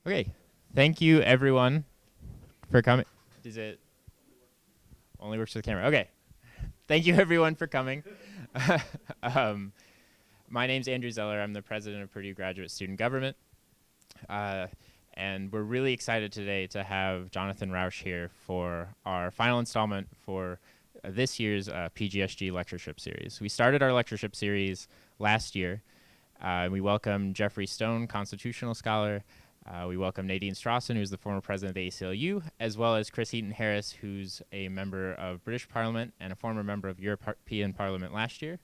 Okay, thank you everyone for coming. Does it only works with the camera? Okay, thank you everyone for coming. My name's Andrew Zeller. I'm the president of Purdue Graduate Student Government. And we're really excited today to have Jonathan Rauch here for our final installment for this year's PGSG Lectureship series. We started our lectureship series last year. We welcomed Jeffrey Stone, constitutional scholar. We welcome Nadine Strawson, who's the former president of the ACLU, as well as Chris Eaton Harris, who's a member of British Parliament and a former member of European Parliament last year.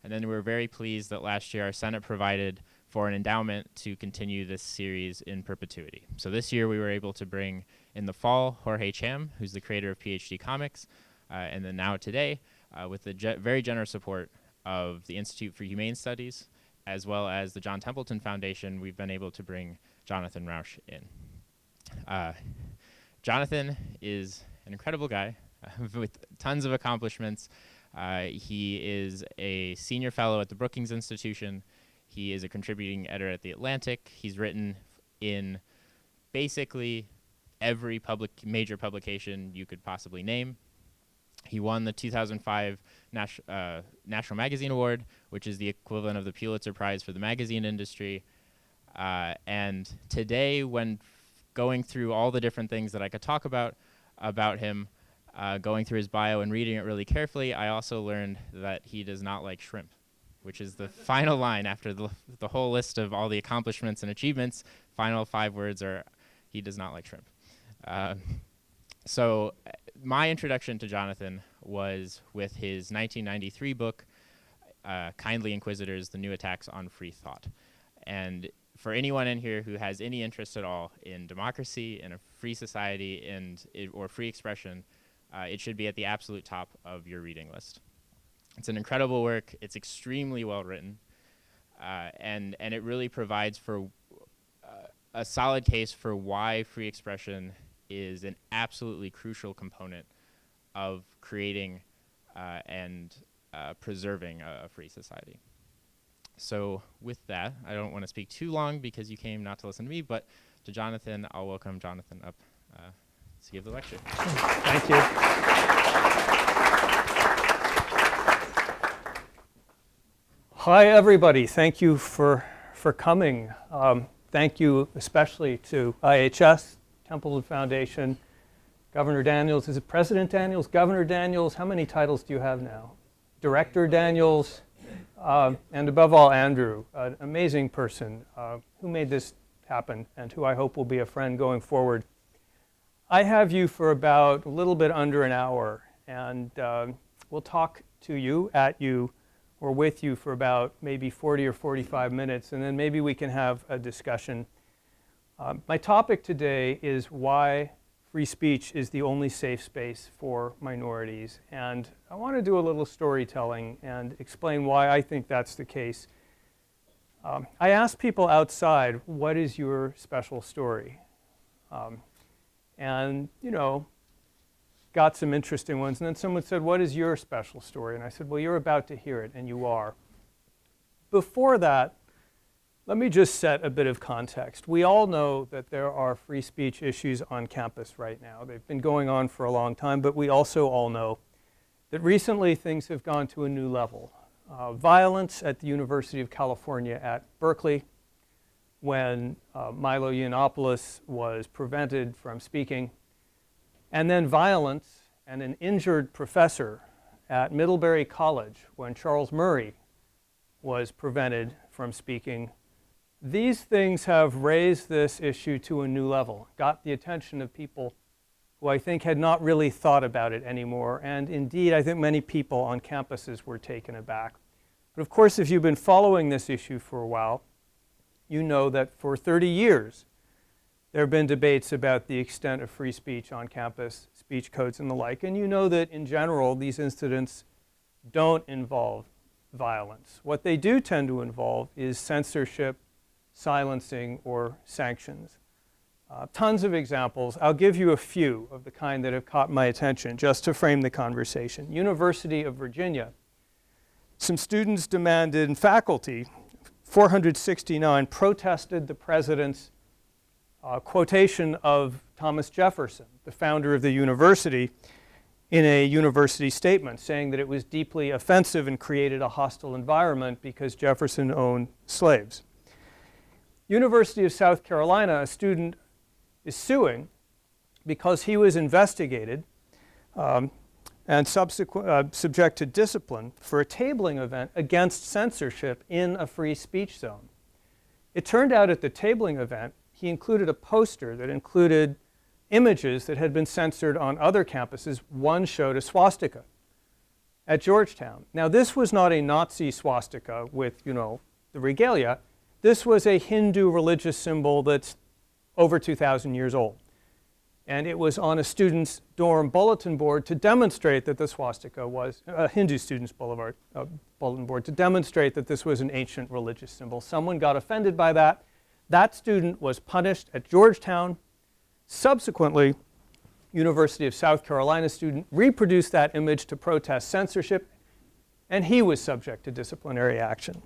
And then we were very pleased that last year our Senate provided for an endowment to continue this series in perpetuity. So this year we were able to bring in the fall Jorge Cham, who's the creator of PhD Comics, and then now today, with the very generous support of the Institute for Humane Studies, as well as the John Templeton Foundation, we've been able to bring Jonathan Rauch in. Jonathan is an incredible guy with tons of accomplishments. He is a senior fellow at the Brookings Institution. He is a contributing editor at The Atlantic. He's written in basically every major publication you could possibly name. He won the 2005 National Magazine Award, which is the equivalent of the Pulitzer Prize for the magazine industry. And today, when going through all the different things that I could talk about him, going through his bio and reading it really carefully, I also learned that he does not like shrimp, which is the final line after the whole list of all the accomplishments and achievements. Final 5 words are, he does not like shrimp. So my introduction to Jonathan was with his 1993 book, Kindly Inquisitors, The New Attacks on Free Thought. And for anyone in here who has any interest at all in democracy, in a free society, or free expression, it should be at the absolute top of your reading list. It's an incredible work. It's extremely well written, and it really provides for a solid case for why free expression is an absolutely crucial component of creating and preserving a free society. So with that, I don't want to speak too long because you came not to listen to me, but to Jonathan, I'll welcome Jonathan up to give the lecture. Thank you. Hi, everybody. Thank you for coming. Thank you especially to IHS, Templeton Foundation, Governor Daniels. Is it President Daniels? Governor Daniels? How many titles do you have now? Director Daniels, and above all, Andrew, an amazing person who made this happen and who I hope will be a friend going forward. I have you for about a little bit under an hour, and we'll talk to you, at you, or with you for about maybe 40 or 45 minutes, and then maybe we can have a discussion. My topic today is why free speech is the only safe space for minorities, and I want to do a little storytelling and explain why I think that's the case. I asked people outside, what is your special story? And, got some interesting ones. And then someone said, what is your special story? And I said, well, you're about to hear it, and you are. Before that, let me just set a bit of context. We all know that there are free speech issues on campus right now. They've been going on for a long time, but we also all know that recently things have gone to a new level. Violence at the University of California at Berkeley, when Milo Yiannopoulos was prevented from speaking, and then violence and an injured professor at Middlebury College when Charles Murray was prevented from speaking. These things have raised this issue to a new level, got the attention of people who I think had not really thought about it anymore, and indeed I think many people on campuses were taken aback. But of course, if you've been following this issue for a while, you know that for 30 years there have been debates about the extent of free speech on campus, speech codes and the like, and you know that in general these incidents don't involve violence. What they do tend to involve is censorship, silencing, or sanctions. Tons of examples. I'll give you a few of the kind that have caught my attention just to frame the conversation. University of Virginia. Some students demanded, and faculty, 469, protested the president's quotation of Thomas Jefferson, the founder of the university, in a university statement saying that it was deeply offensive and created a hostile environment because Jefferson owned slaves. University of South Carolina, a student is suing because he was investigated and subject to discipline for a tabling event against censorship in a free speech zone. It turned out at the tabling event, he included a poster that included images that had been censored on other campuses. One showed a swastika at Georgetown. Now, this was not a Nazi swastika with, the regalia. This was a Hindu religious symbol that's over 2,000 years old. And it was on a student's dorm bulletin board to demonstrate that the swastika was a Hindu student's bulletin board to demonstrate that this was an ancient religious symbol. Someone got offended by that. That student was punished at Georgetown. Subsequently, University of South Carolina student reproduced that image to protest censorship, and he was subject to disciplinary action.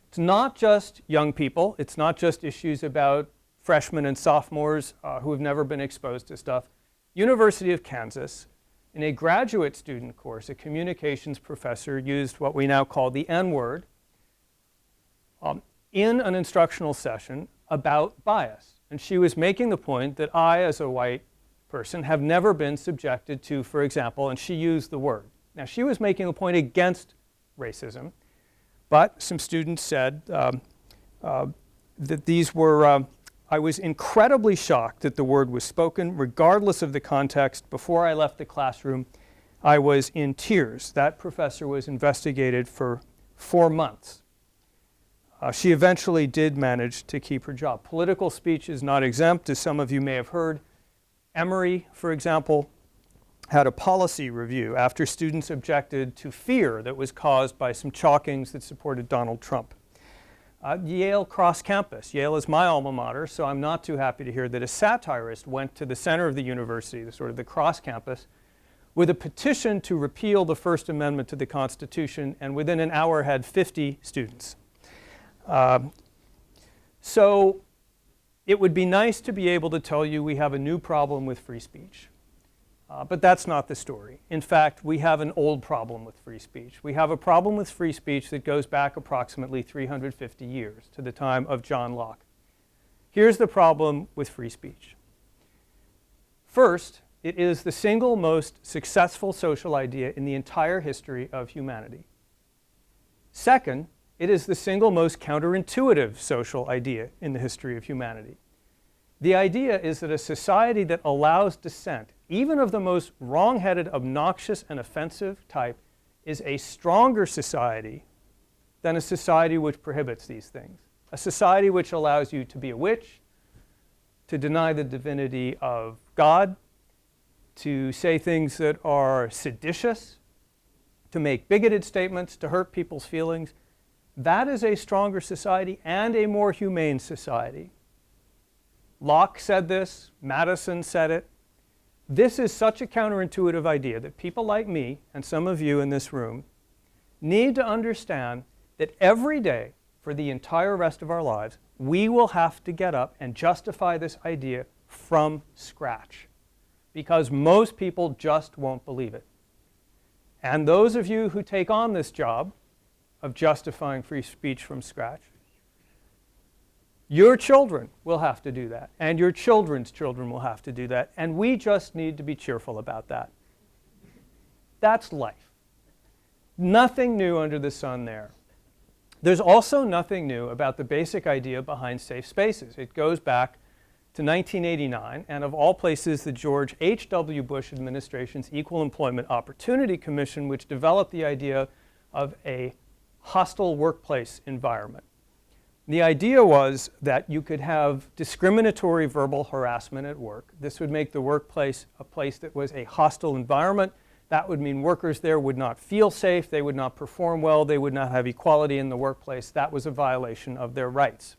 It's not just young people. It's not just issues about freshmen and sophomores who have never been exposed to stuff. University of Kansas, in a graduate student course, a communications professor used what we now call the N-word in an instructional session about bias. And she was making the point that I, as a white person, have never been subjected to, for example, and she used the word. Now, she was making a point against racism, but some students said that these were, I was incredibly shocked that the word was spoken, regardless of the context. Before I left the classroom, I was in tears. That professor was investigated for 4 months. She eventually did manage to keep her job. Political speech is not exempt, as some of you may have heard. Emory, for example, had a policy review after students objected to fear that was caused by some chalkings that supported Donald Trump. Yale cross campus. Yale is my alma mater, so I'm not too happy to hear that a satirist went to the center of the university, the cross campus, with a petition to repeal the First Amendment to the Constitution, and within an hour had 50 students. So it would be nice to be able to tell you we have a new problem with free speech. But that's not the story. In fact, we have an old problem with free speech. We have a problem with free speech that goes back approximately 350 years to the time of John Locke. Here's the problem with free speech. First, it is the single most successful social idea in the entire history of humanity. Second, it is the single most counterintuitive social idea in the history of humanity. The idea is that a society that allows dissent, even of the most wrong-headed, obnoxious, and offensive type, is a stronger society than a society which prohibits these things. A society which allows you to be a witch, to deny the divinity of God, to say things that are seditious, to make bigoted statements, to hurt people's feelings. That is a stronger society and a more humane society. Locke said this, Madison said it. This is such a counterintuitive idea that people like me, and some of you in this room, need to understand that every day for the entire rest of our lives, we will have to get up and justify this idea from scratch, because most people just won't believe it. And those of you who take on this job of justifying free speech from scratch, your children will have to do that, and your children's children will have to do that, and we just need to be cheerful about that. That's life. Nothing new under the sun there. There's also nothing new about the basic idea behind safe spaces. It goes back to 1989, and of all places, the George H.W. Bush administration's Equal Employment Opportunity Commission, which developed the idea of a hostile workplace environment. The idea was that you could have discriminatory verbal harassment at work. This would make the workplace a place that was a hostile environment. That would mean workers there would not feel safe, they would not perform well, they would not have equality in the workplace. That was a violation of their rights.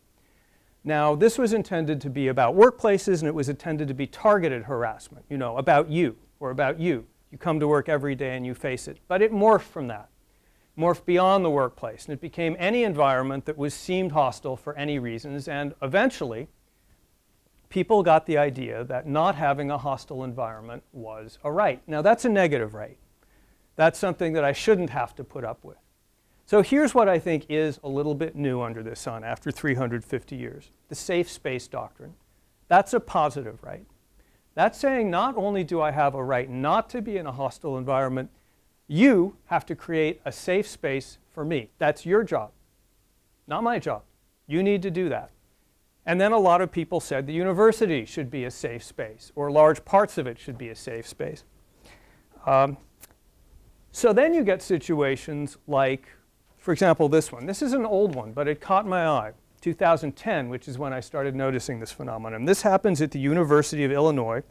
Now, this was intended to be about workplaces, and it was intended to be targeted harassment, about you or about you. You come to work every day and you face it. But it morphed from that. Morphed beyond the workplace, and it became any environment that was seemed hostile for any reasons, and eventually people got the idea that not having a hostile environment was a right. Now, that's a negative right. That's something that I shouldn't have to put up with. So here's what I think is a little bit new under the sun after 350 years, the safe space doctrine. That's a positive right. That's saying not only do I have a right not to be in a hostile environment, you have to create a safe space for me. That's your job, not my job. You need to do that. And then a lot of people said the university should be a safe space, or large parts of it should be a safe space. So then you get situations like, for example, this one. This is an old one, but it caught my eye. 2010, which is when I started noticing this phenomenon. This happens at the University of Illinois.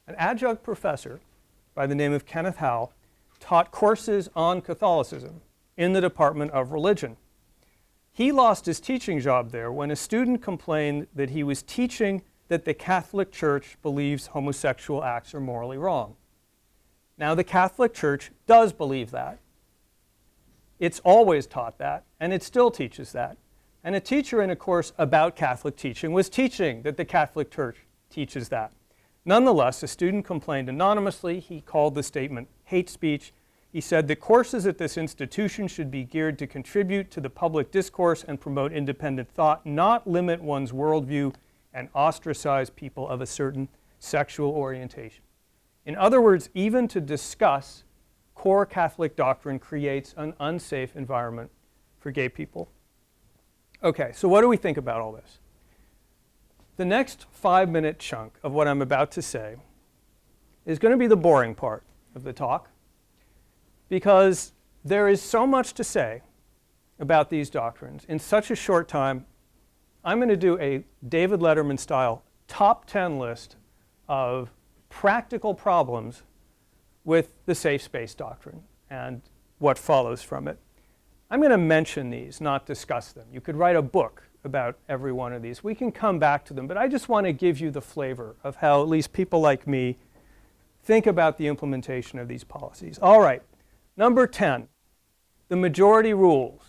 An adjunct professor by the name of Kenneth Howe taught courses on Catholicism in the Department of Religion. He lost his teaching job there when a student complained that he was teaching that the Catholic Church believes homosexual acts are morally wrong. Now, the Catholic Church does believe that. It's always taught that, and it still teaches that. And a teacher in a course about Catholic teaching was teaching that the Catholic Church teaches that. Nonetheless, a student complained anonymously. He called the statement hate speech. He said that courses at this institution should be geared to contribute to the public discourse and promote independent thought, not limit one's worldview and ostracize people of a certain sexual orientation. In other words, even to discuss core Catholic doctrine creates an unsafe environment for gay people. Okay, so what do we think about all this? The next 5-minute chunk of what I'm about to say is going to be the boring part of the talk, because there is so much to say about these doctrines in such a short time. I'm going to do a David Letterman style top 10 list of practical problems with the safe space doctrine and what follows from it. I'm going to mention these, not discuss them. You could write a book about every one of these. We can come back to them, but I just want to give you the flavor of how at least people like me think about the implementation of these policies. All right, number 10, the majority rules.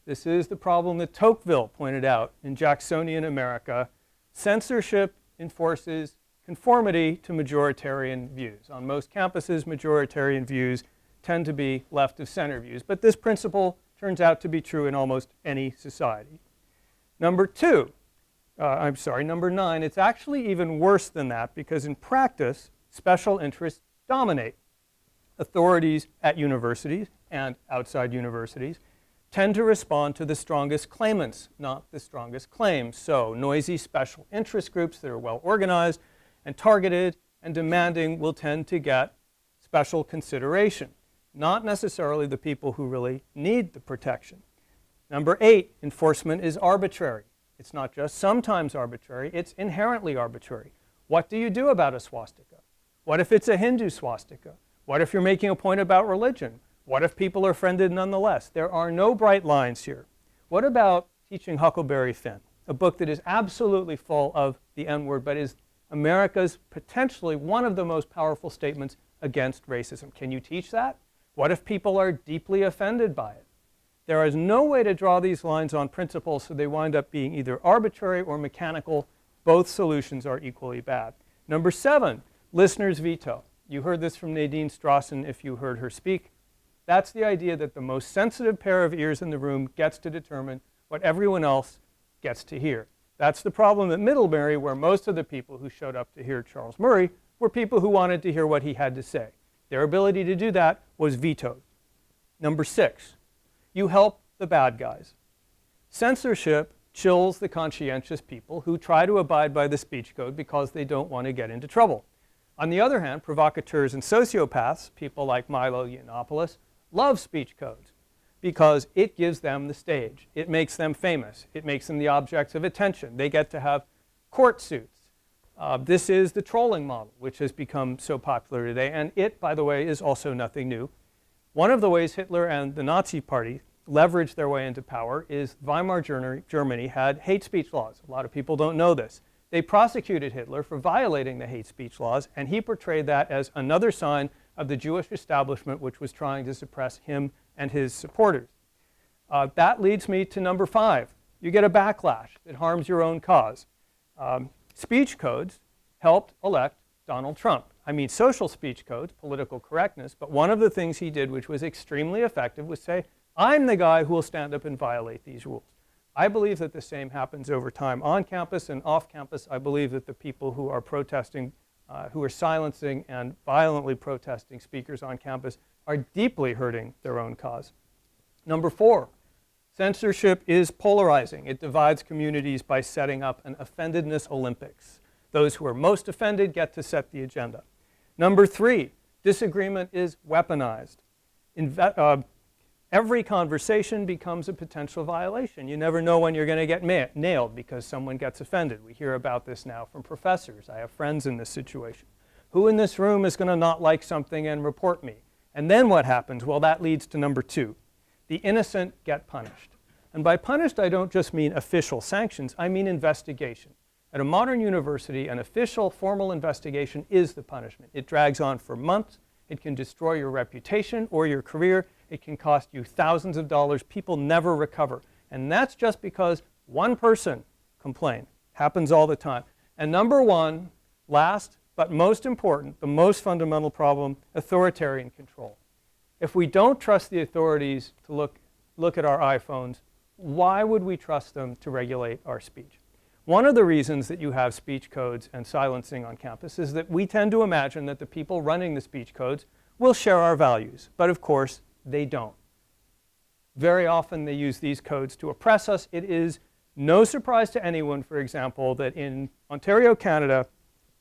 This is the problem that Tocqueville pointed out in Jacksonian America. Censorship enforces conformity to majoritarian views. On most campuses, majoritarian views tend to be left of center views, but this principle turns out to be true in almost any society. Number 9, it's actually even worse than that, because in practice, special interests dominate. Authorities at universities and outside universities tend to respond to the strongest claimants, not the strongest claims. So noisy special interest groups that are well organized and targeted and demanding will tend to get special consideration, not necessarily the people who really need the protection. Number 8, enforcement is arbitrary. It's not just sometimes arbitrary, it's inherently arbitrary. What do you do about a swastika? What if it's a Hindu swastika? What if you're making a point about religion? What if people are offended nonetheless? There are no bright lines here. What about teaching Huckleberry Finn, a book that is absolutely full of the N-word, but is America's potentially one of the most powerful statements against racism? Can you teach that? What if people are deeply offended by it? There is no way to draw these lines on principle, so they wind up being either arbitrary or mechanical. Both solutions are equally bad. Number 7, listener's veto. You heard this from Nadine Strawson if you heard her speak. That's the idea that the most sensitive pair of ears in the room gets to determine what everyone else gets to hear. That's the problem at Middlebury, where most of the people who showed up to hear Charles Murray were people who wanted to hear what he had to say. Their ability to do that was vetoed. Number 6, you help the bad guys. Censorship chills the conscientious people who try to abide by the speech code because they don't want to get into trouble. On the other hand, provocateurs and sociopaths, people like Milo Yiannopoulos, love speech codes because it gives them the stage. It makes them famous. It makes them the objects of attention. They get to have court suits. This is the trolling model, which has become so popular today. And it, by the way, is also nothing new. One of the ways Hitler and the Nazi Party leveraged their way into power is Weimar Germany had hate speech laws. A lot of people don't know this. They prosecuted Hitler for violating the hate speech laws, and he portrayed that as another sign of the Jewish establishment which was trying to suppress him and his supporters. That leads me to number 5. You get a backlash that harms your own cause. speech codes helped elect Donald Trump. I mean, social speech codes, political correctness, but one of the things he did, which was extremely effective, was say, I'm the guy who will stand up and violate these rules. I believe that the same happens over time on campus and off campus. I believe that the people who are protesting, who are silencing and violently protesting speakers on campus are deeply hurting their own cause. Number 4, censorship is polarizing. It divides communities by setting up an offendedness Olympics. Those who are most offended get to set the agenda. Number 3, disagreement is weaponized. Every conversation becomes a potential violation. You never know when you're going to get nailed because someone gets offended. We hear about this now from professors. I have friends in this situation. Who in this room is going to not like something and report me? And then what happens? Well, that leads to number 2. The innocent get punished. And by punished, I don't just mean official sanctions. I mean investigation. At a modern university, an official, formal investigation is the punishment. It drags on for months. It can destroy your reputation or your career. It can cost you thousands of dollars. People never recover. And that's just because one person complained. Happens all the time. And number 1, last but most important, the most fundamental problem, authoritarian control. If we don't trust the authorities to look at our iPhones, why would we trust them to regulate our speech? One of the reasons that you have speech codes and silencing on campus is that we tend to imagine that the people running the speech codes will share our values. But of course, they don't. Very often they use these codes to oppress us. It is no surprise to anyone, for example, that in Ontario, Canada,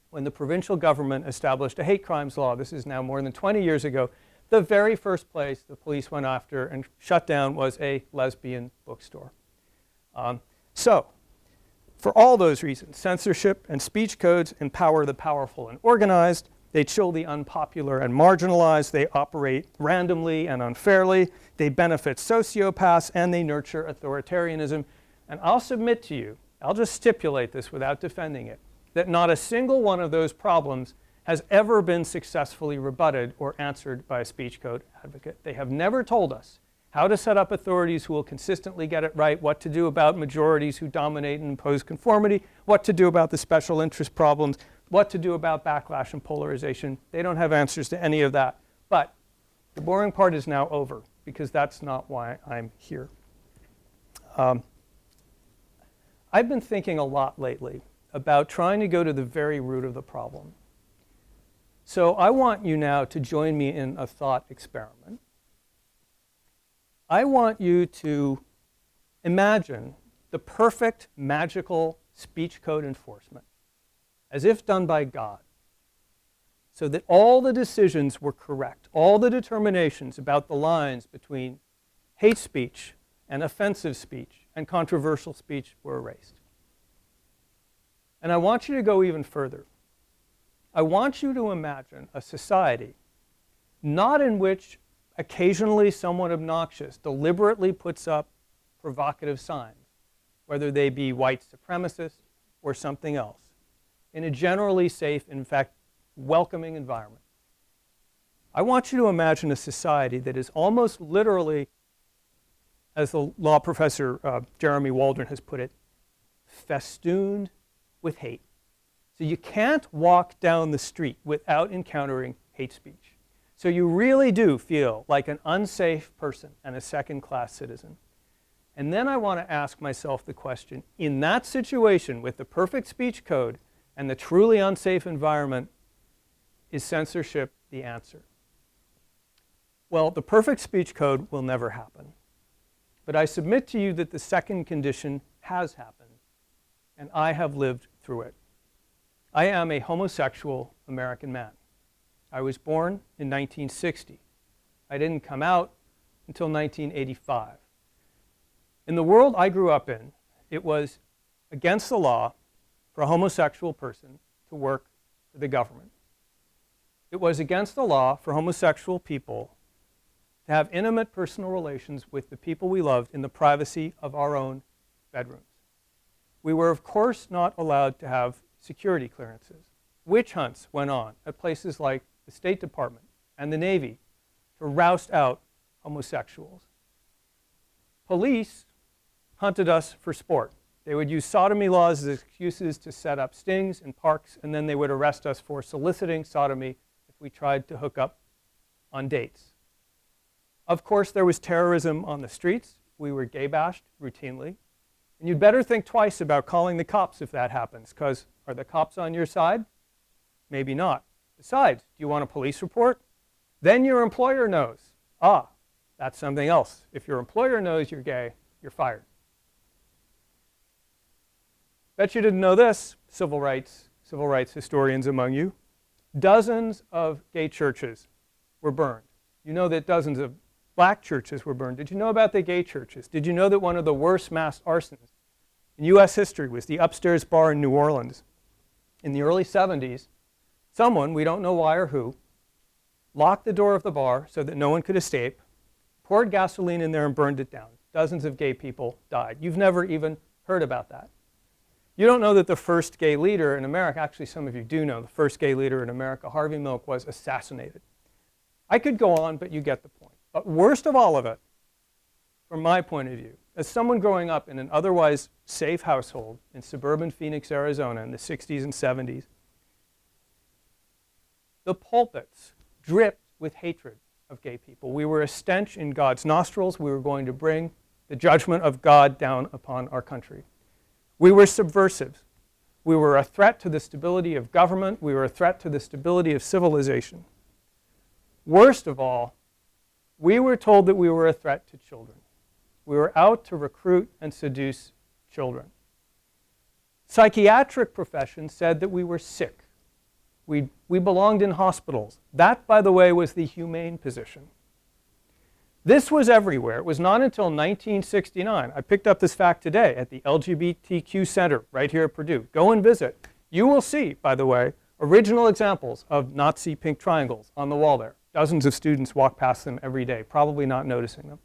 when the provincial government established a hate crimes law, this is now more than 20 years ago, the very first place the police went after and shut down was a lesbian bookstore. So, for all those reasons, censorship and speech codes empower the powerful and organized. They chill the unpopular and marginalized. They operate randomly and unfairly. They benefit sociopaths, and they nurture authoritarianism. And I'll submit to you, I'll just stipulate this without defending it, that not a single one of those problems has ever been successfully rebutted or answered by a speech code advocate. They have never told us how to set up authorities who will consistently get it right, what to do about majorities who dominate and impose conformity, what to do about the special interest problems, what to do about backlash and polarization. They don't have answers to any of that. But the boring part is now over, because that's not why I'm here. I've been thinking a lot lately about trying to go to the very root of the problem. So I want you now to join me in a thought experiment. I want you to imagine the perfect magical speech code enforcement, as if done by God, so that all the decisions were correct, all the determinations about the lines between hate speech and offensive speech and controversial speech were erased. And I want you to go even further. I want you to imagine a society not in which occasionally someone obnoxious deliberately puts up provocative signs, whether they be white supremacist or something else, in a generally safe, in fact, welcoming environment. I want you to imagine a society that is almost literally, as the law professor Jeremy Waldron has put it, festooned with hate. So you can't walk down the street without encountering hate speech. So you really do feel like an unsafe person and a second-class citizen. And then I want to ask myself the question, in that situation with the perfect speech code and the truly unsafe environment, is censorship the answer? Well, the perfect speech code will never happen. But I submit to you that the second condition has happened, and I have lived through it. I am a homosexual American man. I was born in 1960. I didn't come out until 1985. In the world I grew up in, it was against the law for a homosexual person to work for the government. It was against the law for homosexual people to have intimate personal relations with the people we loved in the privacy of our own bedrooms. We were, of course, not allowed to have security clearances. Witch hunts went on at places like the State Department and the Navy to roust out homosexuals. Police hunted us for sport. They would use sodomy laws as excuses to set up stings in parks, and then they would arrest us for soliciting sodomy if we tried to hook up on dates. Of course, there was terrorism on the streets. We were gay bashed routinely. And you'd better think twice about calling the cops if that happens, because are the cops on your side? Maybe not. Besides, do you want a police report? Then your employer knows. Ah, that's something else. If your employer knows you're gay, you're fired. Bet you didn't know this, civil rights historians among you. Dozens of gay churches were burned. You know that dozens of black churches were burned. Did you know about the gay churches? Did you know that one of the worst mass arsons in US history was the Upstairs Bar in New Orleans? In the early 70s, someone, we don't know why or who, locked the door of the bar so that no one could escape, poured gasoline in there and burned it down. Dozens of gay people died. You've never even heard about that. You don't know that the first gay leader in America, actually some of you do know, the first gay leader in America, Harvey Milk, was assassinated. I could go on, but you get the point. But worst of all of it, from my point of view, as someone growing up in an otherwise safe household in suburban Phoenix, Arizona in the 60s and 70s, the pulpits dripped with hatred of gay people. We were a stench in God's nostrils. We were going to bring the judgment of God down upon our country. We were subversives. We were a threat to the stability of government. We were a threat to the stability of civilization. Worst of all, we were told that we were a threat to children. We were out to recruit and seduce children. Psychiatric professions said that we were sick. We belonged in hospitals. That, by the way, was the humane position. This was everywhere. It was not until 1969. I picked up this fact today at the LGBTQ Center right here at Purdue. Go and visit. You will see, by the way, original examples of Nazi pink triangles on the wall there. Dozens of students walk past them every day, probably not noticing them.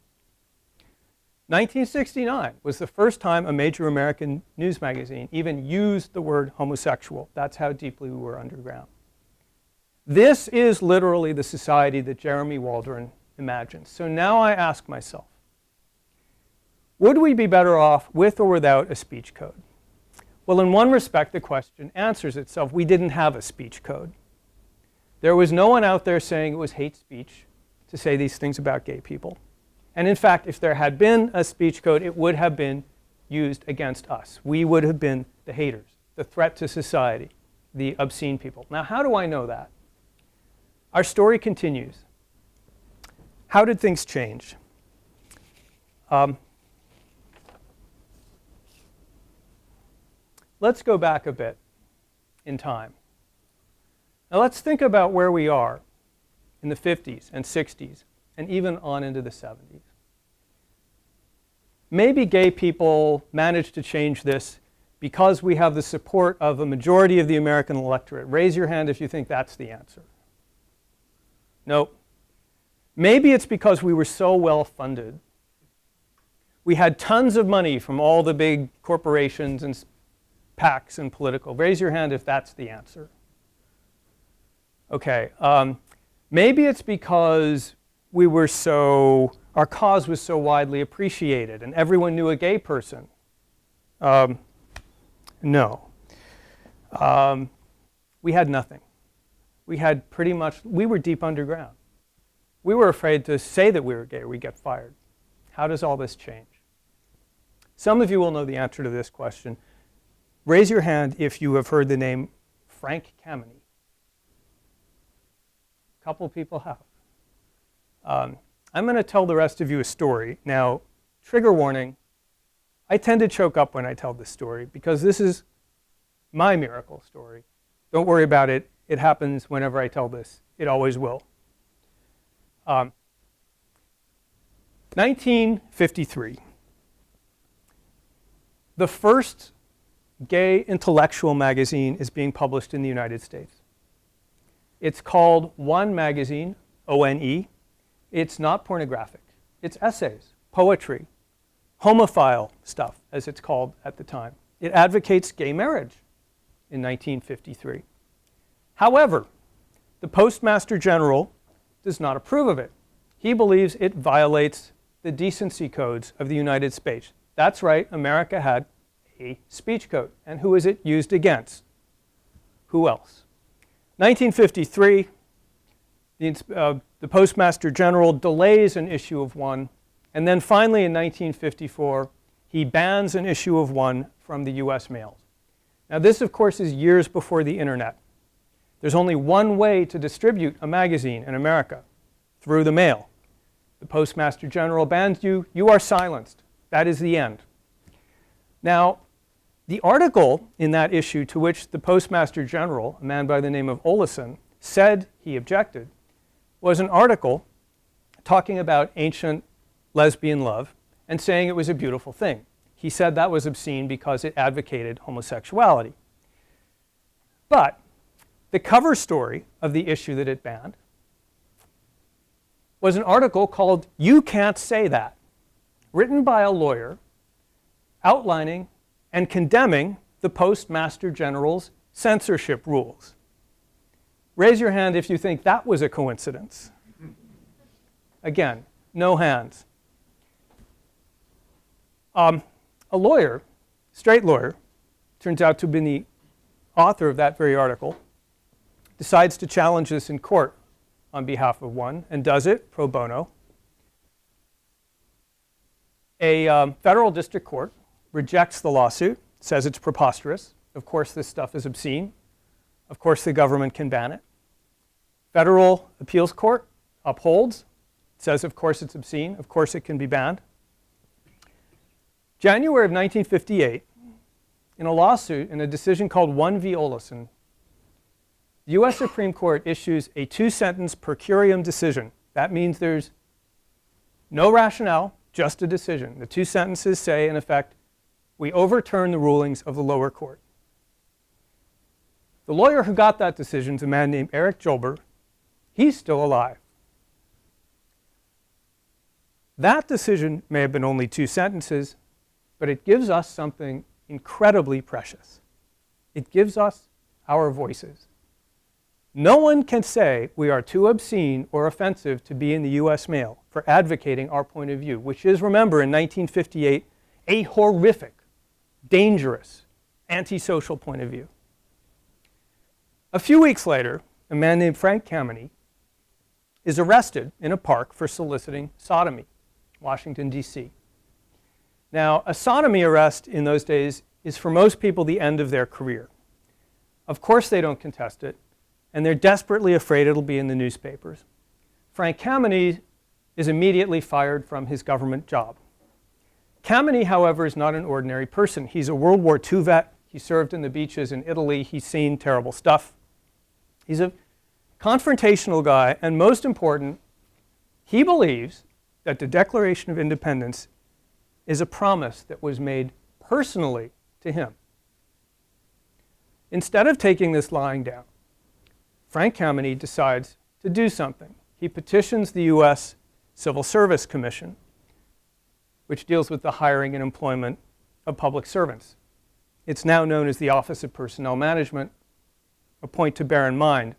1969 was the first time a major American news magazine even used the word homosexual. That's how deeply we were underground. This is literally the society that Jeremy Waldron imagines. So now I ask myself, would we be better off with or without a speech code? Well, in one respect, the question answers itself. We didn't have a speech code. There was no one out there saying it was hate speech to say these things about gay people. And in fact, if there had been a speech code, it would have been used against us. We would have been the haters, the threat to society, the obscene people. Now, how do I know that? Our story continues. How did things change? Let's go back a bit in time. Now let's think about where we are in the 50s and 60s and even on into the 70s. Maybe gay people managed to change this because we have the support of a majority of the American electorate. Raise your hand if you think that's the answer. Nope. Maybe it's because we were so well funded. We had tons of money from all the big corporations and PACs and political. Raise your hand if that's the answer. Okay, maybe it's because our cause was so widely appreciated and everyone knew a gay person. No. We had nothing. We were deep underground. We were afraid to say that we were gay or we'd get fired. How does all this change? Some of you will know the answer to this question. Raise your hand if you have heard the name Frank Kameny. A couple of people have. I'm going to tell the rest of you a story. Now, trigger warning, I tend to choke up when I tell this story because this is my miracle story. Don't worry about it. It happens whenever I tell this. It always will. 1953. The first gay intellectual magazine is being published in the United States. It's called One Magazine, O-N-E. It's not pornographic. It's essays, poetry, homophile stuff, as it's called at the time. It advocates gay marriage in 1953. However, the Postmaster General does not approve of it. He believes it violates the decency codes of the United States. That's right, America had a speech code. And who is it used against? Who else? 1953, the Postmaster General delays an issue of one, and then finally in 1954, he bans an issue of one from the US mails. Now this, of course, is years before the internet. There's only one way to distribute a magazine in America, through the mail. The Postmaster General bans you, you are silenced. That is the end. Now, the article in that issue to which the Postmaster General, a man by the name of Oleson, said he objected, was an article talking about ancient lesbian love and saying it was a beautiful thing. He said that was obscene because it advocated homosexuality. But the cover story of the issue that it banned was an article called "You Can't Say That," written by a lawyer outlining and condemning the Postmaster General's censorship rules. Raise your hand if you think that was a coincidence. Again, no hands. A lawyer, straight lawyer, turns out to have been the author of that very article, decides to challenge this in court on behalf of one, and does it pro bono. A federal district court rejects the lawsuit, says it's preposterous. Of course, this stuff is obscene. Of course, the government can ban it. Federal appeals court upholds, says of course it's obscene, of course it can be banned. January of 1958, in a lawsuit, in a decision called 1 v. Oleson, the US Supreme Court issues a 2-sentence per curiam decision. That means there's no rationale, just a decision. The 2 sentences say, in effect, we overturn the rulings of the lower court. The lawyer who got that decision is a man named Eric Jolber. He's still alive. That decision may have been only 2 sentences, but it gives us something incredibly precious. It gives us our voices. No one can say we are too obscene or offensive to be in the US mail for advocating our point of view, which is, remember, in 1958, a horrific, dangerous, antisocial point of view. A few weeks later, a man named Frank Kameny is arrested in a park for soliciting sodomy, Washington, D.C. Now, a sodomy arrest in those days is for most people the end of their career. Of course they don't contest it, and they're desperately afraid it'll be in the newspapers. Frank Kameny is immediately fired from his government job. Kameny, however, is not an ordinary person. He's a World War II vet. He served in the beaches in Italy. He's seen terrible stuff. He's a confrontational guy, and most important, he believes that the Declaration of Independence is a promise that was made personally to him. Instead of taking this lying down, Frank Kameny decides to do something. He petitions the US Civil Service Commission, which deals with the hiring and employment of public servants. It's now known as the Office of Personnel Management, a point to bear in mind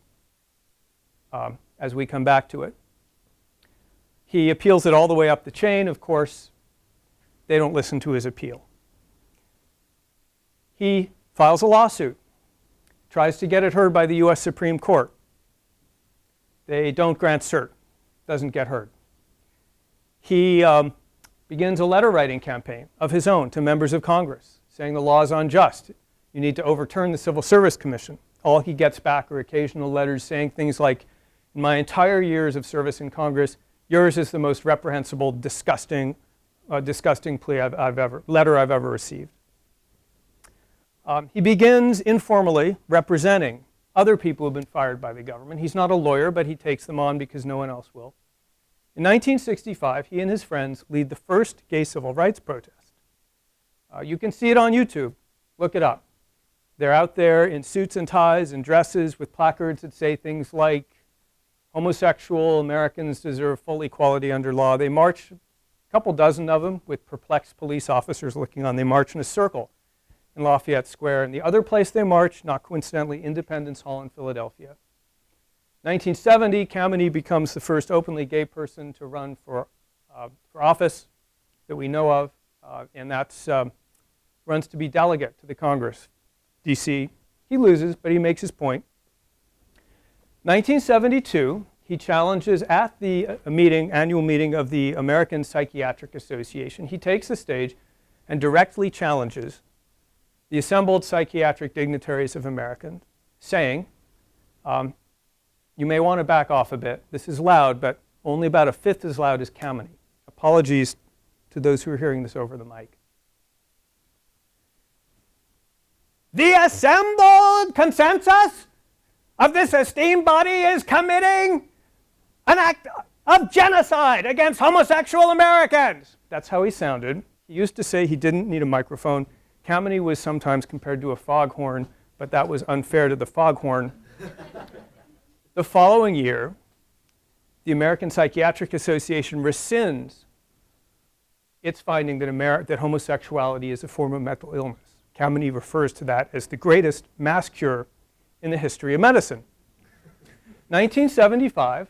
as we come back to it. He appeals it all the way up the chain. Of course, they don't listen to his appeal. He files a lawsuit, tries to get it heard by the US Supreme Court. They don't grant cert, doesn't get heard. He begins a letter writing campaign of his own to members of Congress, saying the law is unjust. You need to overturn the Civil Service Commission. All he gets back are occasional letters saying things like, in my entire years of service in Congress, yours is the most reprehensible, disgusting letter I've ever received. He begins informally representing other people who have been fired by the government. He's not a lawyer, but he takes them on because no one else will. In 1965, he and his friends lead the first gay civil rights protest. You can see it on YouTube. Look it up. They're out there in suits and ties and dresses with placards that say things like, homosexual Americans deserve full equality under law. They march, a couple dozen of them, with perplexed police officers looking on. They march in a circle in Lafayette Square. And the other place they march, not coincidentally, Independence Hall in Philadelphia. 1970, Kameny becomes the first openly gay person to run for office that we know of, and that's runs to be delegate to the Congress, D.C. He loses, but he makes his point. 1972, he challenges at the annual meeting of the American Psychiatric Association. He takes the stage and directly challenges the assembled psychiatric dignitaries of America, saying, you may want to back off a bit. This is loud, but only about a fifth as loud as Kameny. Apologies to those who are hearing this over the mic. The assembled consensus of this esteemed body is committing an act of genocide against homosexual Americans. That's how he sounded. He used to say he didn't need a microphone. Kameny was sometimes compared to a foghorn, but that was unfair to the foghorn. The following year, the American Psychiatric Association rescinds its finding that homosexuality is a form of mental illness. Kameny refers to that as the greatest mass cure in the history of medicine. 1975,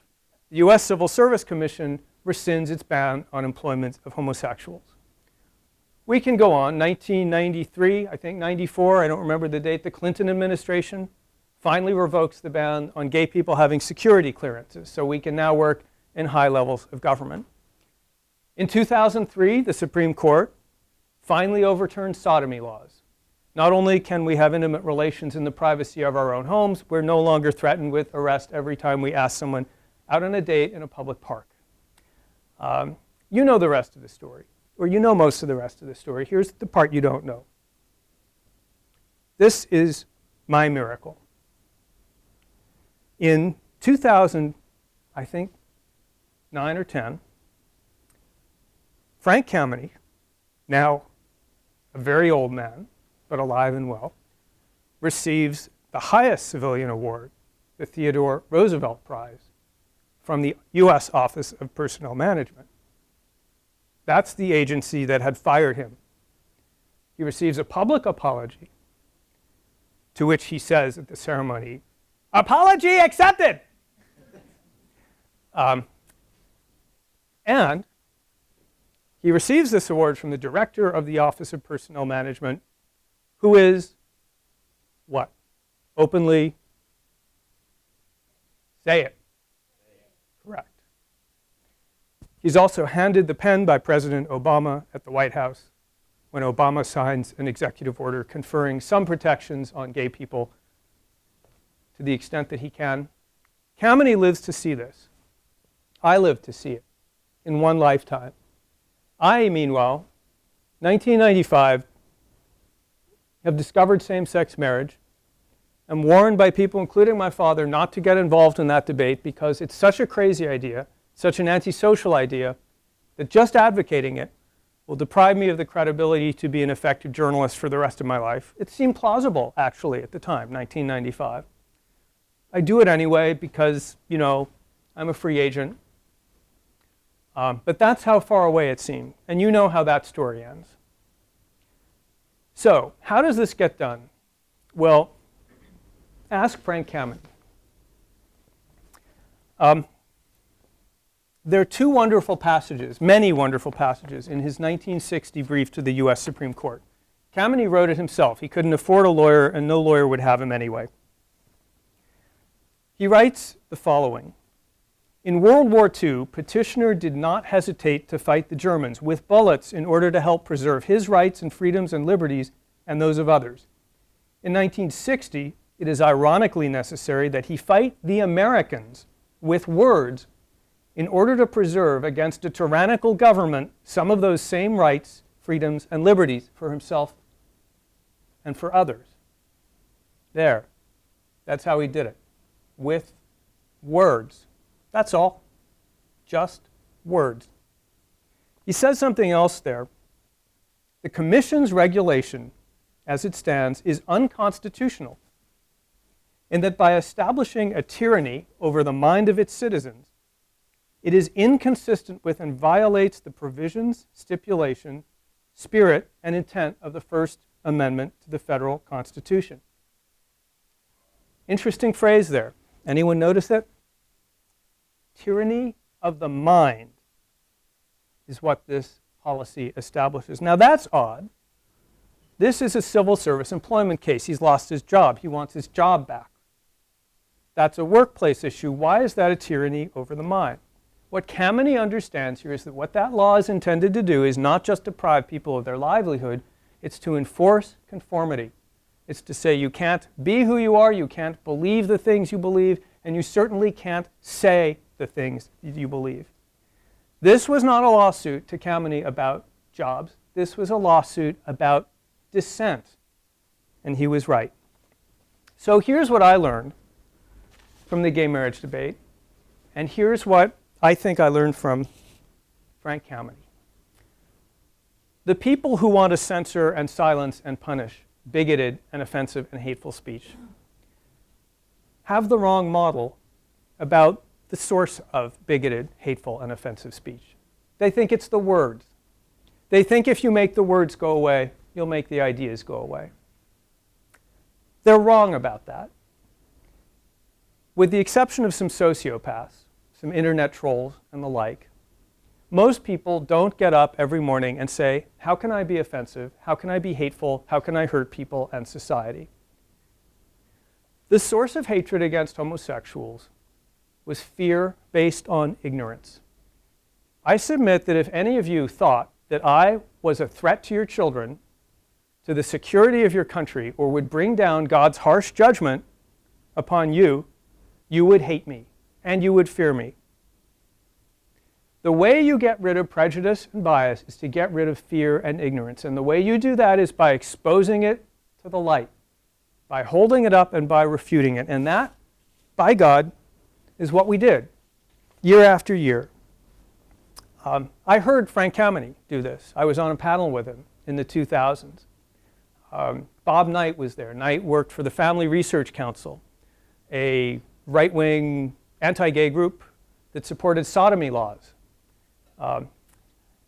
the U.S. Civil Service Commission rescinds its ban on employment of homosexuals. We can go on. 1993, I think 94, I don't remember the date, the Clinton administration finally revokes the ban on gay people having security clearances, so we can now work in high levels of government. In 2003, the Supreme Court finally overturned sodomy laws. Not only can we have intimate relations in the privacy of our own homes, we're no longer threatened with arrest every time we ask someone out on a date in a public park. You know the rest of the story, or you know most of the rest of the story. Here's the part you don't know. This is my miracle. In 2000, I think, 9 or 10, Frank Kameny, now a very old man, but alive and well, receives the highest civilian award, the Theodore Roosevelt Prize, from the U.S. Office of Personnel Management. That's the agency that had fired him. He receives a public apology, to which he says at the ceremony, "Apology accepted!" And he receives this award from the director of the Office of Personnel Management, who is what? Openly? Say it. Correct. He's also handed the pen by President Obama at the White House when Obama signs an executive order conferring some protections on gay people to the extent that he can. Kameny lives to see this. I lived to see it in one lifetime. I, meanwhile, 1995, have discovered same-sex marriage. I'm warned by people, including my father, not to get involved in that debate because it's such a crazy idea, such an antisocial idea, that just advocating it will deprive me of the credibility to be an effective journalist for the rest of my life. It seemed plausible, actually, at the time, 1995. I do it anyway because, you know, I'm a free agent. But that's how far away it seemed. And you know how that story ends. So, how does this get done? Well, ask Frank Kameny. There are two wonderful passages, many wonderful passages, in his 1960 brief to the U.S. Supreme Court. Kameny wrote it himself. He couldn't afford a lawyer, and no lawyer would have him anyway. He writes the following. In World War II, Petitioner did not hesitate to fight the Germans with bullets in order to help preserve his rights and freedoms and liberties and those of others. In 1960, it is ironically necessary that he fight the Americans with words in order to preserve against a tyrannical government some of those same rights, freedoms, and liberties for himself and for others. There. That's how he did it. With words. That's all. Just words. He says something else there. The Commission's regulation, as it stands, is unconstitutional in that by establishing a tyranny over the mind of its citizens, it is inconsistent with and violates the provisions, stipulation, spirit, and intent of the First Amendment to the Federal Constitution. Interesting phrase there. Anyone notice it? Tyranny of the mind is what this policy establishes. Now that's odd. This is a civil service employment case. He's lost his job. He wants his job back. That's a workplace issue. Why is that a tyranny over the mind? What Kameny understands here is that what that law is intended to do is not just deprive people of their livelihood, it's to enforce conformity. It's to say you can't be who you are, you can't believe the things you believe, and you certainly can't say the things you believe. This was not a lawsuit to Kameny about jobs. This was a lawsuit about dissent. And he was right. So here's what I learned from the gay marriage debate. And here's what I think I learned from Frank Kameny. The people who want to censor and silence and punish bigoted and offensive and hateful speech have the wrong model about the source of bigoted, hateful, and offensive speech. They think it's the words. They think if you make the words go away, you'll make the ideas go away. They're wrong about that. With the exception of some sociopaths, some internet trolls and the like, most people don't get up every morning and say, how can I be offensive? How can I be hateful? How can I hurt people and society? The source of hatred against homosexuals was fear based on ignorance. I submit that if any of you thought that I was a threat to your children, to the security of your country, or would bring down God's harsh judgment upon you, you would hate me and you would fear me. The way you get rid of prejudice and bias is to get rid of fear and ignorance. And the way you do that is by exposing it to the light, by holding it up and by refuting it. And that, by God, is what we did year after year. I heard Frank Kameny do this. I was on a panel with him in the 2000s. Bob Knight was there. Knight worked for the Family Research Council, a right-wing anti-gay group that supported sodomy laws.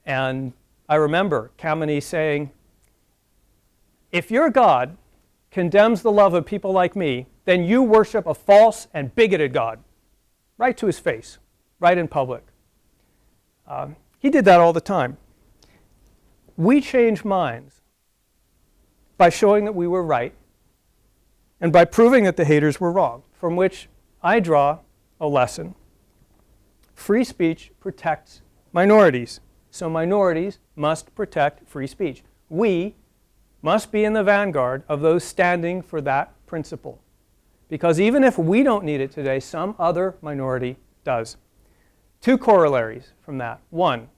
And I remember Kameny saying, if your God condemns the love of people like me, then you worship a false and bigoted God. Right to his face, right in public. He did that all the time. We change minds by showing that we were right and by proving that the haters were wrong, from which I draw a lesson. Free speech protects minorities, so minorities must protect free speech. We must be in the vanguard of those standing for that principle, because even if we don't need it today, some other minority does. Two corollaries from that. One,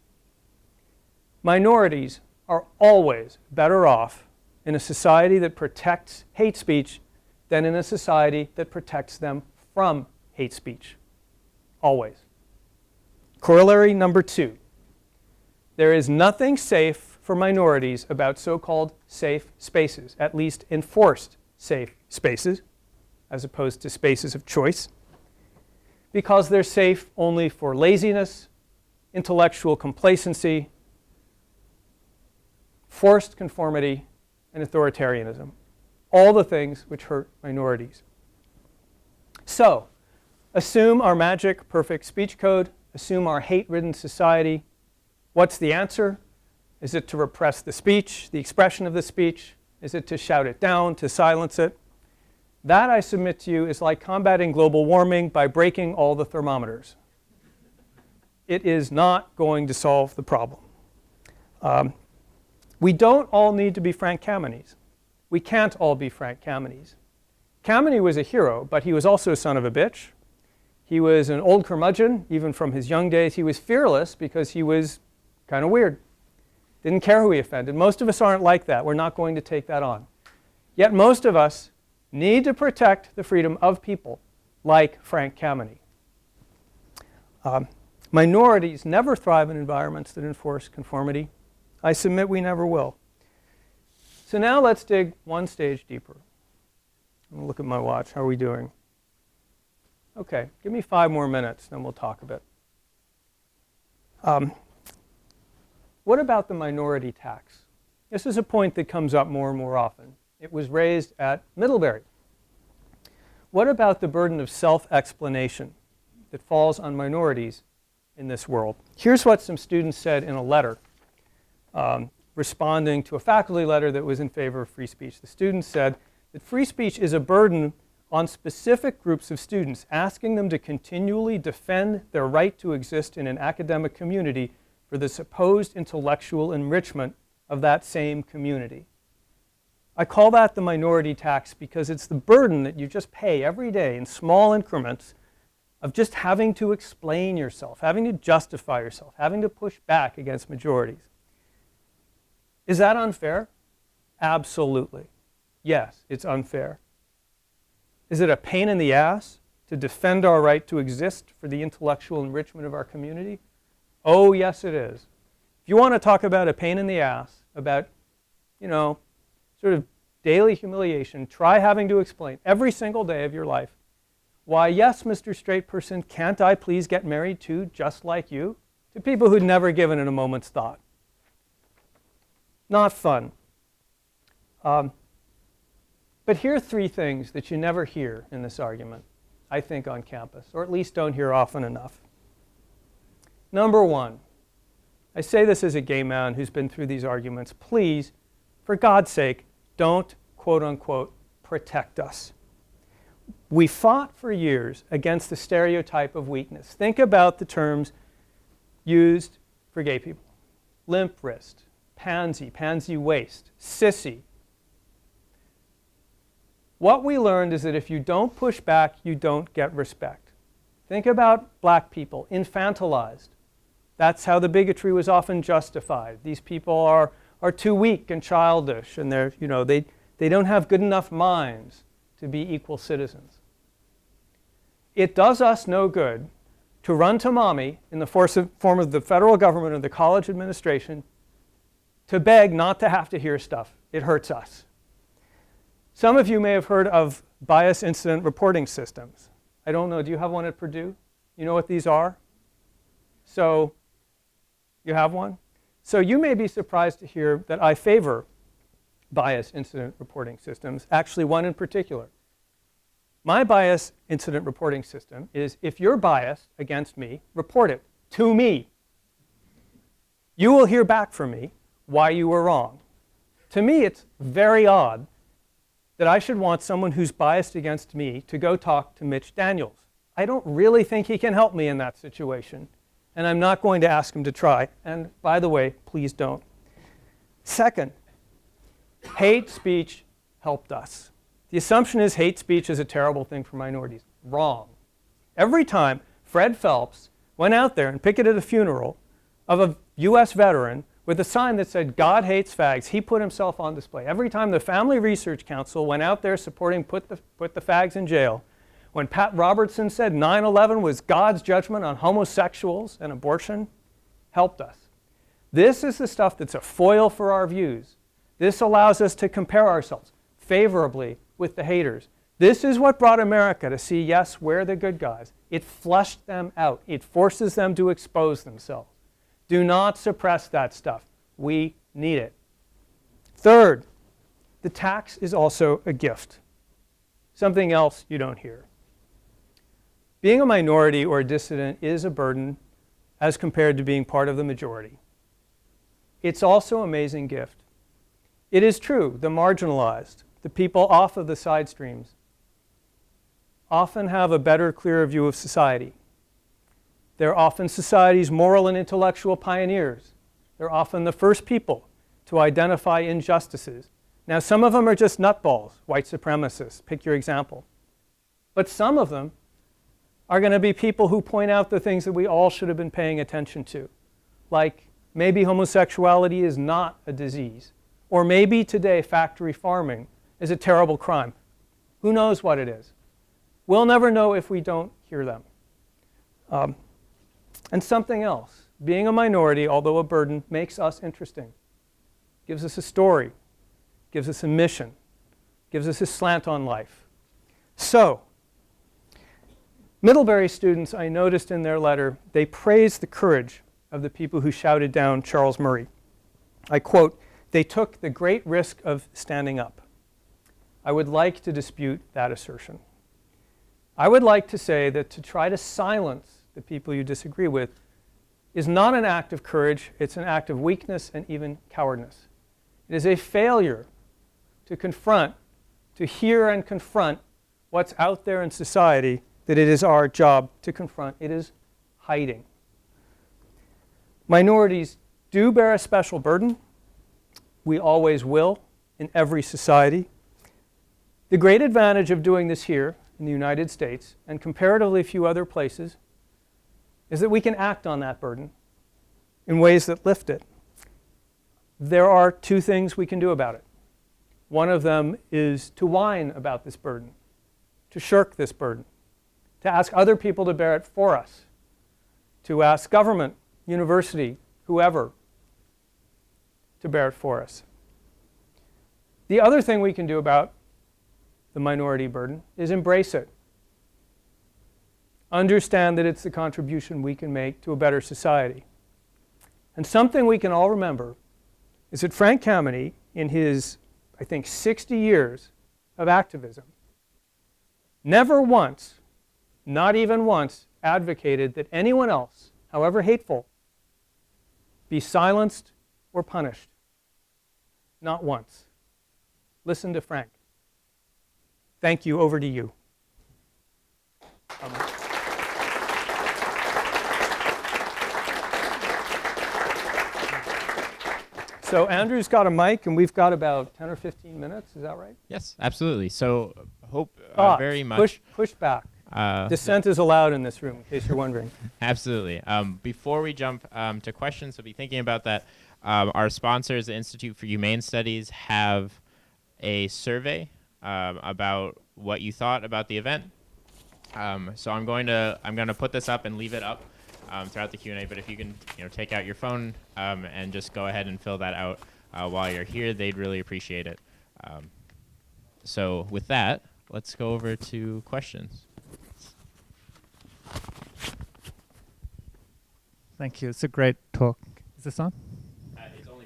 minorities are always better off in a society that protects hate speech than in a society that protects them from hate speech. Always. Corollary number two. There is nothing safe for minorities about so-called safe spaces, at least enforced safe spaces, as opposed to spaces of choice, because they're safe only for laziness, intellectual complacency, forced conformity, and authoritarianism. All the things which hurt minorities. So, assume our magic perfect speech code, assume our hate-ridden society. What's the answer? Is it to repress the speech, the expression of the speech? Is it to shout it down, to silence it? That, I submit to you, is like combating global warming by breaking all the thermometers. It is not going to solve the problem. We don't all need to be Frank Kamenys. We can't all be Frank Kamenys. Kameny was a hero, but he was also a son of a bitch. He was an old curmudgeon, even from his young days. He was fearless because he was kind of weird. Didn't care who he offended. Most of us aren't like that. We're not going to take that on. Yet most of us need to protect the freedom of people like Frank Kameny. Minorities never thrive in environments that enforce conformity. I submit we never will. So now let's dig one stage deeper. I'm gonna look at my watch. How are we doing? Okay, give me 5 more minutes, then we'll talk a bit. What about the minority tax? This is a point that comes up more and more often. It was raised at Middlebury. What about the burden of self-explanation that falls on minorities in this world? Here's what some students said in a letter responding to a faculty letter that was in favor of free speech. The students said that free speech is a burden on specific groups of students, asking them to continually defend their right to exist in an academic community for the supposed intellectual enrichment of that same community. I call that the minority tax because it's the burden that you just pay every day in small increments of just having to explain yourself, having to justify yourself, having to push back against majorities. Is that unfair? Absolutely. Yes, it's unfair. Is it a pain in the ass to defend our right to exist for the intellectual enrichment of our community? Oh, yes, it is. If you want to talk about a pain in the ass, about, sort of daily humiliation, try having to explain every single day of your life why, yes, Mr. Straight Person, can't I please get married too, just like you? To people who'd never given it a moment's thought. Not fun. But here are three things that you never hear in this argument, I think, on campus, or at least don't hear often enough. Number one, I say this as a gay man who's been through these arguments, please, for God's sake, don't, quote unquote, protect us. We fought for years against the stereotype of weakness. Think about the terms used for gay people. Limp wrist, pansy, pansy waist, sissy. What we learned is that if you don't push back, you don't get respect. Think about black people, infantilized. That's how the bigotry was often justified. These people are too weak and childish, and they don't have good enough minds to be equal citizens. It does us no good to run to mommy in the form of the federal government or the college administration to beg not to have to hear stuff. It hurts us. Some of you may have heard of bias incident reporting systems. I don't know, do you have one at Purdue? You know what these are? So, you have one? So you may be surprised to hear that I favor bias incident reporting systems, actually one in particular. My bias incident reporting system is if you're biased against me, report it to me. You will hear back from me why you were wrong. To me, it's very odd that I should want someone who's biased against me to go talk to Mitch Daniels. I don't really think he can help me in that situation, and I'm not going to ask him to try. And by the way, please don't. Second, hate speech helped us. The assumption is hate speech is a terrible thing for minorities. Wrong. Every time Fred Phelps went out there and picketed a funeral of a US veteran with a sign that said, God hates fags, he put himself on display. Every time the Family Research Council went out there supporting put the fags in jail, when Pat Robertson said 9/11 was God's judgment on homosexuals and abortion, helped us. This is the stuff that's a foil for our views. This allows us to compare ourselves favorably with the haters. This is what brought America to see, yes, we're the good guys. It flushed them out. It forces them to expose themselves. Do not suppress that stuff. We need it. Third, the tax is also a gift. Something else you don't hear. Being a minority or a dissident is a burden as compared to being part of the majority. It's also an amazing gift. It is true, the marginalized, the people off of the side streams, often have a better, clearer view of society. They're often society's moral and intellectual pioneers. They're often the first people to identify injustices. Now, some of them are just nutballs, white supremacists, pick your example. But some of them are going to be people who point out the things that we all should have been paying attention to, like maybe homosexuality is not a disease, or maybe today factory farming is a terrible crime. Who knows what it is? We'll never know if we don't hear them. And something else, being a minority, although a burden, makes us interesting. Gives us a story, gives us a mission, gives us a slant on life. So, Middlebury students, I noticed in their letter, they praised the courage of the people who shouted down Charles Murray. I quote, "They took the great risk of standing up." I would like to dispute that assertion. I would like to say that to try to silence the people you disagree with is not an act of courage, it's an act of weakness and even cowardness. It is a failure to confront, to hear and confront what's out there in society that it is our job to confront. It is hiding. Minorities do bear a special burden. We always will in every society. The great advantage of doing this here in the United States and comparatively few other places is that we can act on that burden in ways that lift it. There are two things we can do about it. One of them is to whine about this burden, to shirk this burden, to ask other people to bear it for us, to ask government, university, whoever, to bear it for us. The other thing we can do about the minority burden is embrace it. Understand that it's the contribution we can make to a better society. And something we can all remember is that Frank Kameny, in his, I think, 60 years of activism, never once, not even once, advocated that anyone else, however hateful, be silenced or punished. Not once. Listen to Frank. Thank you. Over to you. So Andrew's got a mic, and we've got about 10 or 15 minutes. Is that right? Yes, absolutely. So hope very much. Push back. Dissent is allowed in this room, in case you're wondering. Absolutely. Before we jump to questions, so be thinking about that. Our sponsors, the Institute for Humane Studies, have a survey about what you thought about the event. So I'm going to put this up and leave it up throughout the Q&A. But if you can, take out your phone and just go ahead and fill that out while you're here, they'd really appreciate it. So with that, let's go over to questions. Thank you. It's a great talk. Is this on?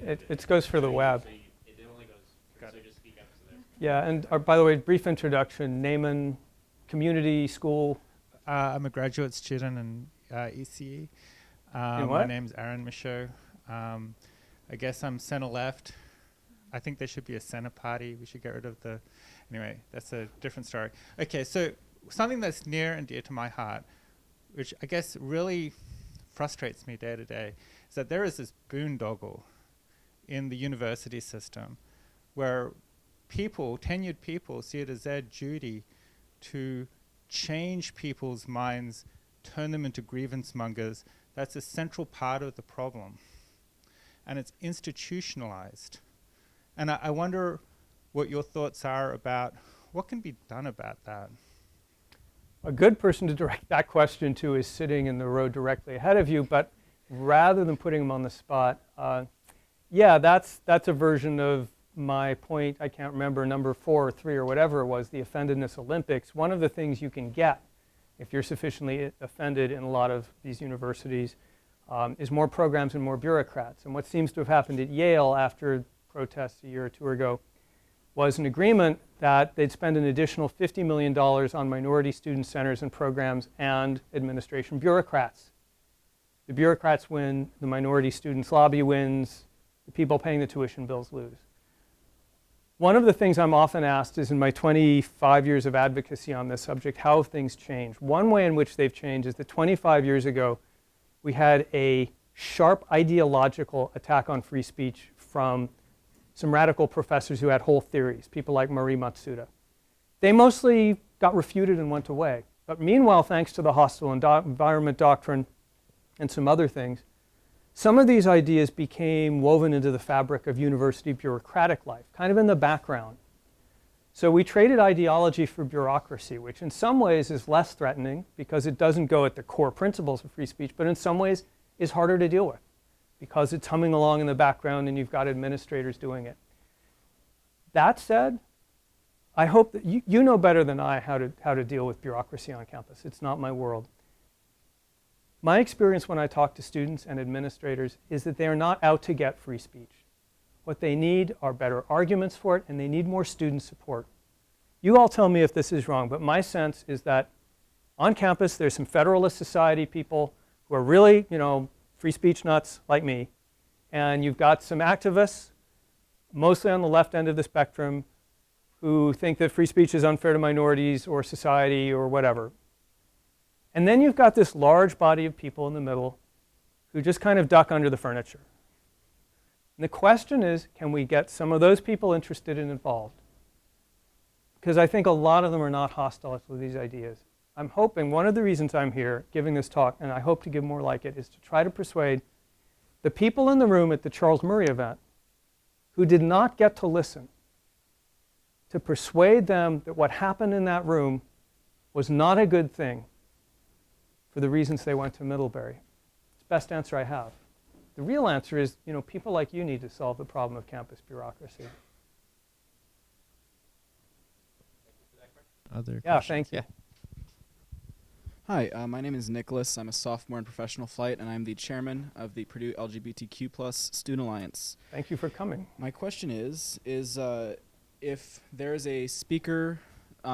It goes for the web. So it only goes. So just speak up. So Yeah, and by the way, brief introduction. Naaman, community school. I'm a graduate student in ECE. In what? My name's Aaron Michaud. I guess I'm center left. I think there should be a center party. We should get rid of the. Anyway, that's a different story. Okay, so something that's near and dear to my heart, which I guess really frustrates me day to day, is that there is this boondoggle in the university system where people, tenured people, see it as their duty to change people's minds, turn them into grievance mongers. That's a central part of the problem. And it's institutionalized. And I wonder what your thoughts are about what can be done about that. A good person to direct that question to is sitting in the row directly ahead of you, but rather than putting him on the spot, yeah, that's a version of my point. I can't remember, number 4 or 3 or whatever it was, the Offendedness Olympics. One of the things you can get if you're sufficiently offended in a lot of these universities is more programs and more bureaucrats. And what seems to have happened at Yale after protests a year or 2 ago was an agreement that they'd spend an additional $50 million on minority student centers and programs and administration bureaucrats. The bureaucrats win, the minority students' lobby wins, the people paying the tuition bills lose. One of the things I'm often asked is in my 25 years of advocacy on this subject, how have things changed? One way in which they've changed is that 25 years ago, we had a sharp ideological attack on free speech from some radical professors who had whole theories, people like Marie Matsuda. They mostly got refuted and went away. But meanwhile, thanks to the hostile environment doctrine and some other things, some of these ideas became woven into the fabric of university bureaucratic life, kind of in the background. So we traded ideology for bureaucracy, which in some ways is less threatening because it doesn't go at the core principles of free speech, but in some ways is harder to deal with because it's humming along in the background and you've got administrators doing it. That said, I hope that you know better than I how to deal with bureaucracy on campus. It's not my world. My experience when I talk to students and administrators is that they are not out to get free speech. What they need are better arguments for it, and they need more student support. You all tell me if this is wrong, but my sense is that on campus there's some Federalist Society people who are really, free speech nuts like me, and you've got some activists, mostly on the left end of the spectrum, who think that free speech is unfair to minorities or society or whatever. And then you've got this large body of people in the middle who just kind of duck under the furniture. And the question is, can we get some of those people interested and involved? Because I think a lot of them are not hostile to these ideas. I'm hoping, one of the reasons I'm here giving this talk, and I hope to give more like it, is to try to persuade the people in the room at the Charles Murray event who did not get to listen, to persuade them that what happened in that room was not a good thing for the reasons they went to Middlebury. It's the best answer I have. The real answer is, people like you need to solve the problem of campus bureaucracy. Other Yeah, questions? thank you. Yeah. Hi, my name is Nicholas. I'm a sophomore in professional flight, and I'm the chairman of the Purdue LGBTQ+ Student Alliance. Thank you for coming. My question is if there is a speaker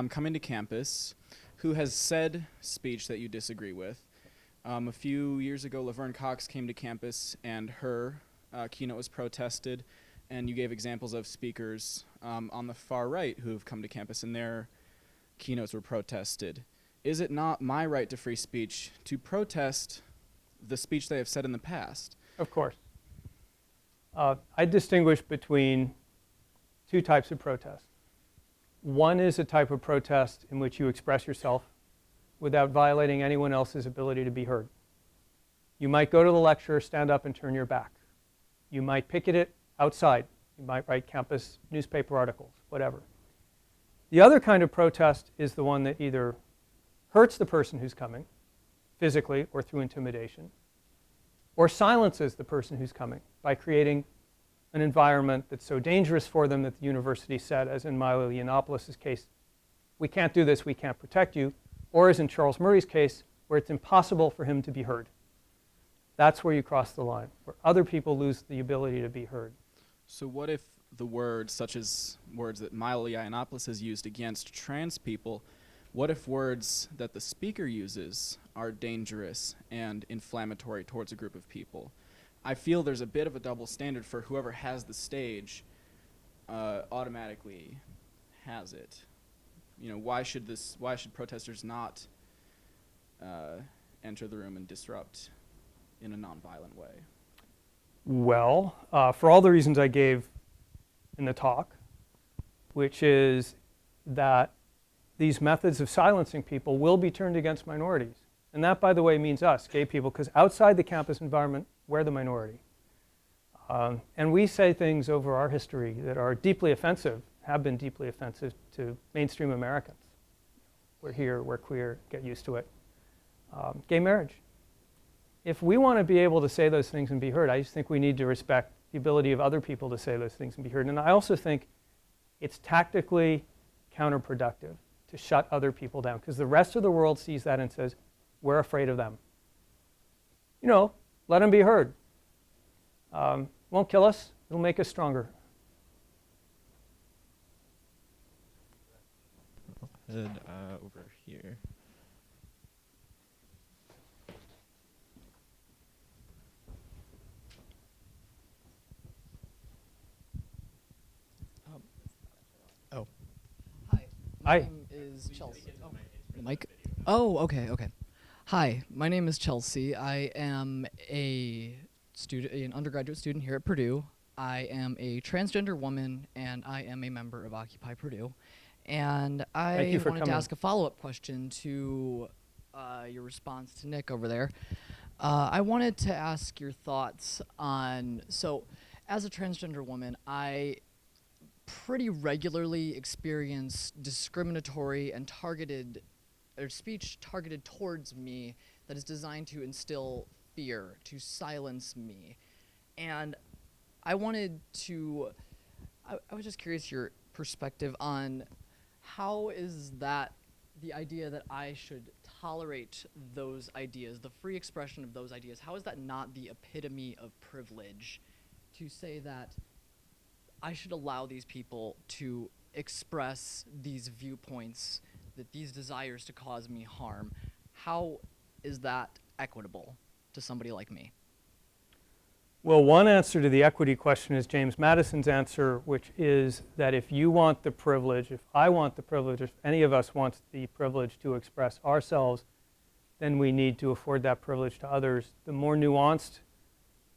coming to campus who has said speech that you disagree with. A few years ago, Laverne Cox came to campus, and her keynote was protested, and you gave examples of speakers on the far right who have come to campus, and their keynotes were protested. Is it not my right to free speech to protest the speech they have said in the past? Of course. I distinguish between two types of protest. One is a type of protest in which you express yourself without violating anyone else's ability to be heard. You might go to the lecture, stand up, and turn your back. You might picket it outside. You might write campus newspaper articles, whatever. The other kind of protest is the one that either hurts the person who's coming, physically or through intimidation, or silences the person who's coming by creating an environment that's so dangerous for them that the university said, as in Milo Yiannopoulos' case, we can't do this, we can't protect you, or as in Charles Murray's case, where it's impossible for him to be heard. That's where you cross the line, where other people lose the ability to be heard. So what if the words, such as words that Milo Yiannopoulos has used against trans people, what if words that the speaker uses are dangerous and inflammatory towards a group of people? I feel there's a bit of a double standard for whoever has the stage automatically has it. Why should protesters not enter the room and disrupt in a nonviolent way? Well, for all the reasons I gave in the talk, which is that these methods of silencing people will be turned against minorities. And that, by the way, means us, gay people, because outside the campus environment, we're the minority. And we say things over our history that are deeply offensive, have been deeply offensive to mainstream Americans. We're here, we're queer, get used to it. Gay marriage. If we want to be able to say those things and be heard, I just think we need to respect the ability of other people to say those things and be heard. And I also think it's tactically counterproductive to shut other people down, because the rest of the world sees that and says, we're afraid of them. Let them be heard. Won't kill us, it'll make us stronger. Good, over here. My Hi. name is Chelsea. Oh, Mike? Oh, okay. Hi, my name is Chelsea. I am an undergraduate student here at Purdue. I am a transgender woman, and I am a member of Occupy Purdue. And Thank you I for wanted to coming. ask a follow-up question to your response to Nick over there. I wanted to ask your thoughts on, so as a transgender woman, I pretty regularly experience discriminatory and targeted, or speech targeted towards me that is designed to instill fear, to silence me. And I wanted to, I was just curious your perspective on how is that the idea that I should tolerate those ideas, the free expression of those ideas, how is that not the epitome of privilege to say that I should allow these people to express these viewpoints, that these desires to cause me harm? How is that equitable to somebody like me? Well, one answer to the equity question is James Madison's answer, which is that if you want the privilege, if I want the privilege, if any of us wants the privilege to express ourselves, then we need to afford that privilege to others. The more nuanced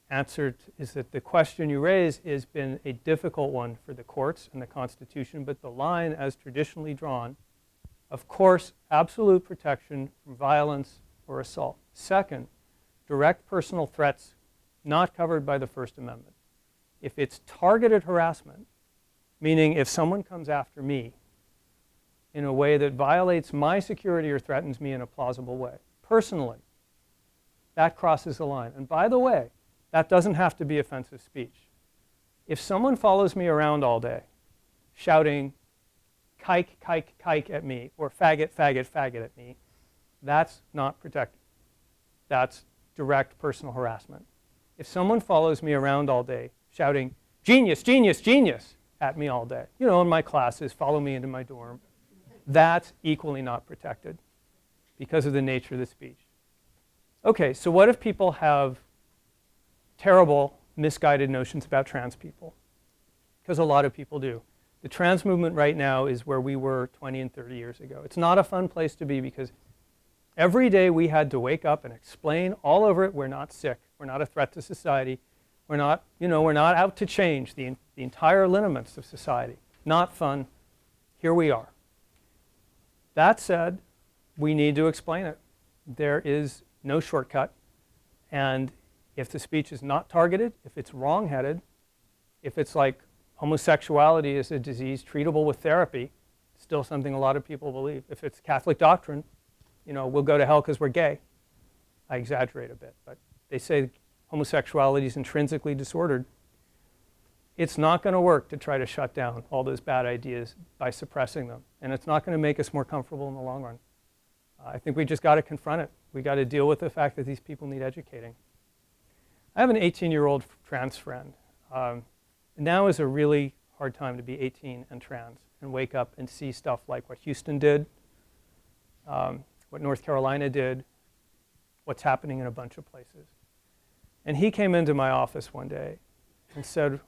answer is that the question you raise has been a difficult one for the courts and the Constitution, but the line as traditionally drawn, of course, absolute protection from violence or assault. Second, direct personal threats not covered by the First Amendment. If it's targeted harassment, meaning if someone comes after me in a way that violates my security or threatens me in a plausible way, personally, that crosses the line. And by the way, that doesn't have to be offensive speech. If someone follows me around all day shouting kike, kike, kike at me, or faggot, faggot, faggot at me, that's not protected. That's direct personal harassment. If someone follows me around all day shouting genius, genius, genius at me all day, you know, in my classes, follow me into my dorm, that's equally not protected because of the nature of the speech. Okay, so what if people have terrible, misguided notions about trans people? Because a lot of people do. The trans movement right now is where we were 20 and 30 years ago. It's not a fun place to be because every day we had to wake up and explain all over it, we're not sick, we're not a threat to society, we're not, you know, we're not out to change the entire lineaments of society. Not fun. Here we are. That said, we need to explain it. There is no shortcut. And if the speech is not targeted, if it's wrong-headed, if it's like homosexuality is a disease treatable with therapy, still something a lot of people believe. If it's Catholic doctrine, you know, we'll go to hell because we're gay. I exaggerate a bit, but they say homosexuality is intrinsically disordered. It's not going to work to try to shut down all those bad ideas by suppressing them. And it's not going to make us more comfortable in the long run. I think we just got to confront it. We got to deal with the fact that these people need educating. I have an 18-year-old trans friend. Now is a really hard time to be 18 and trans and wake up and see stuff like what Houston did, what North Carolina did, what's happening in a bunch of places. And he came into my office one day and said,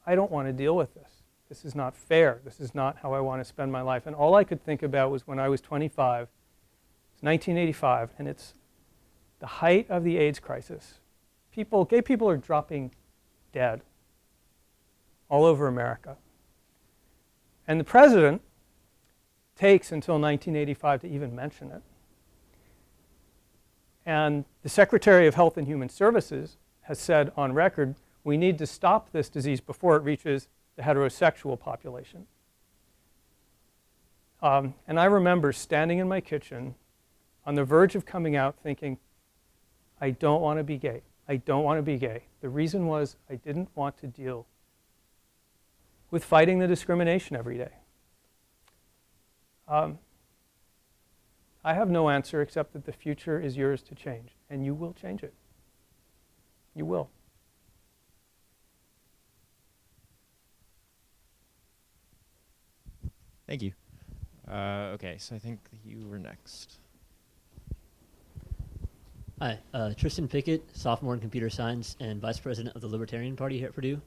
I don't want to deal with this. This is not fair. This is not how I want to spend my life. And all I could think about was when I was 25, it's 1985, and it's the height of the AIDS crisis. Gay people are dropping dead all over America. And the president takes until 1985 to even mention it. And the Secretary of Health and Human Services has said on record, we need to stop this disease before it reaches the heterosexual population. And I remember standing in my kitchen on the verge of coming out thinking, I don't want to be gay. I don't want to be gay. The reason was I didn't want to deal with fighting the discrimination every day. I have no answer except that the future is yours to change, and you will change it. You will. Thank you. Okay, so I think you were next. Hi, Tristan Pickett, sophomore in computer science and vice president of the Libertarian Party here at Purdue.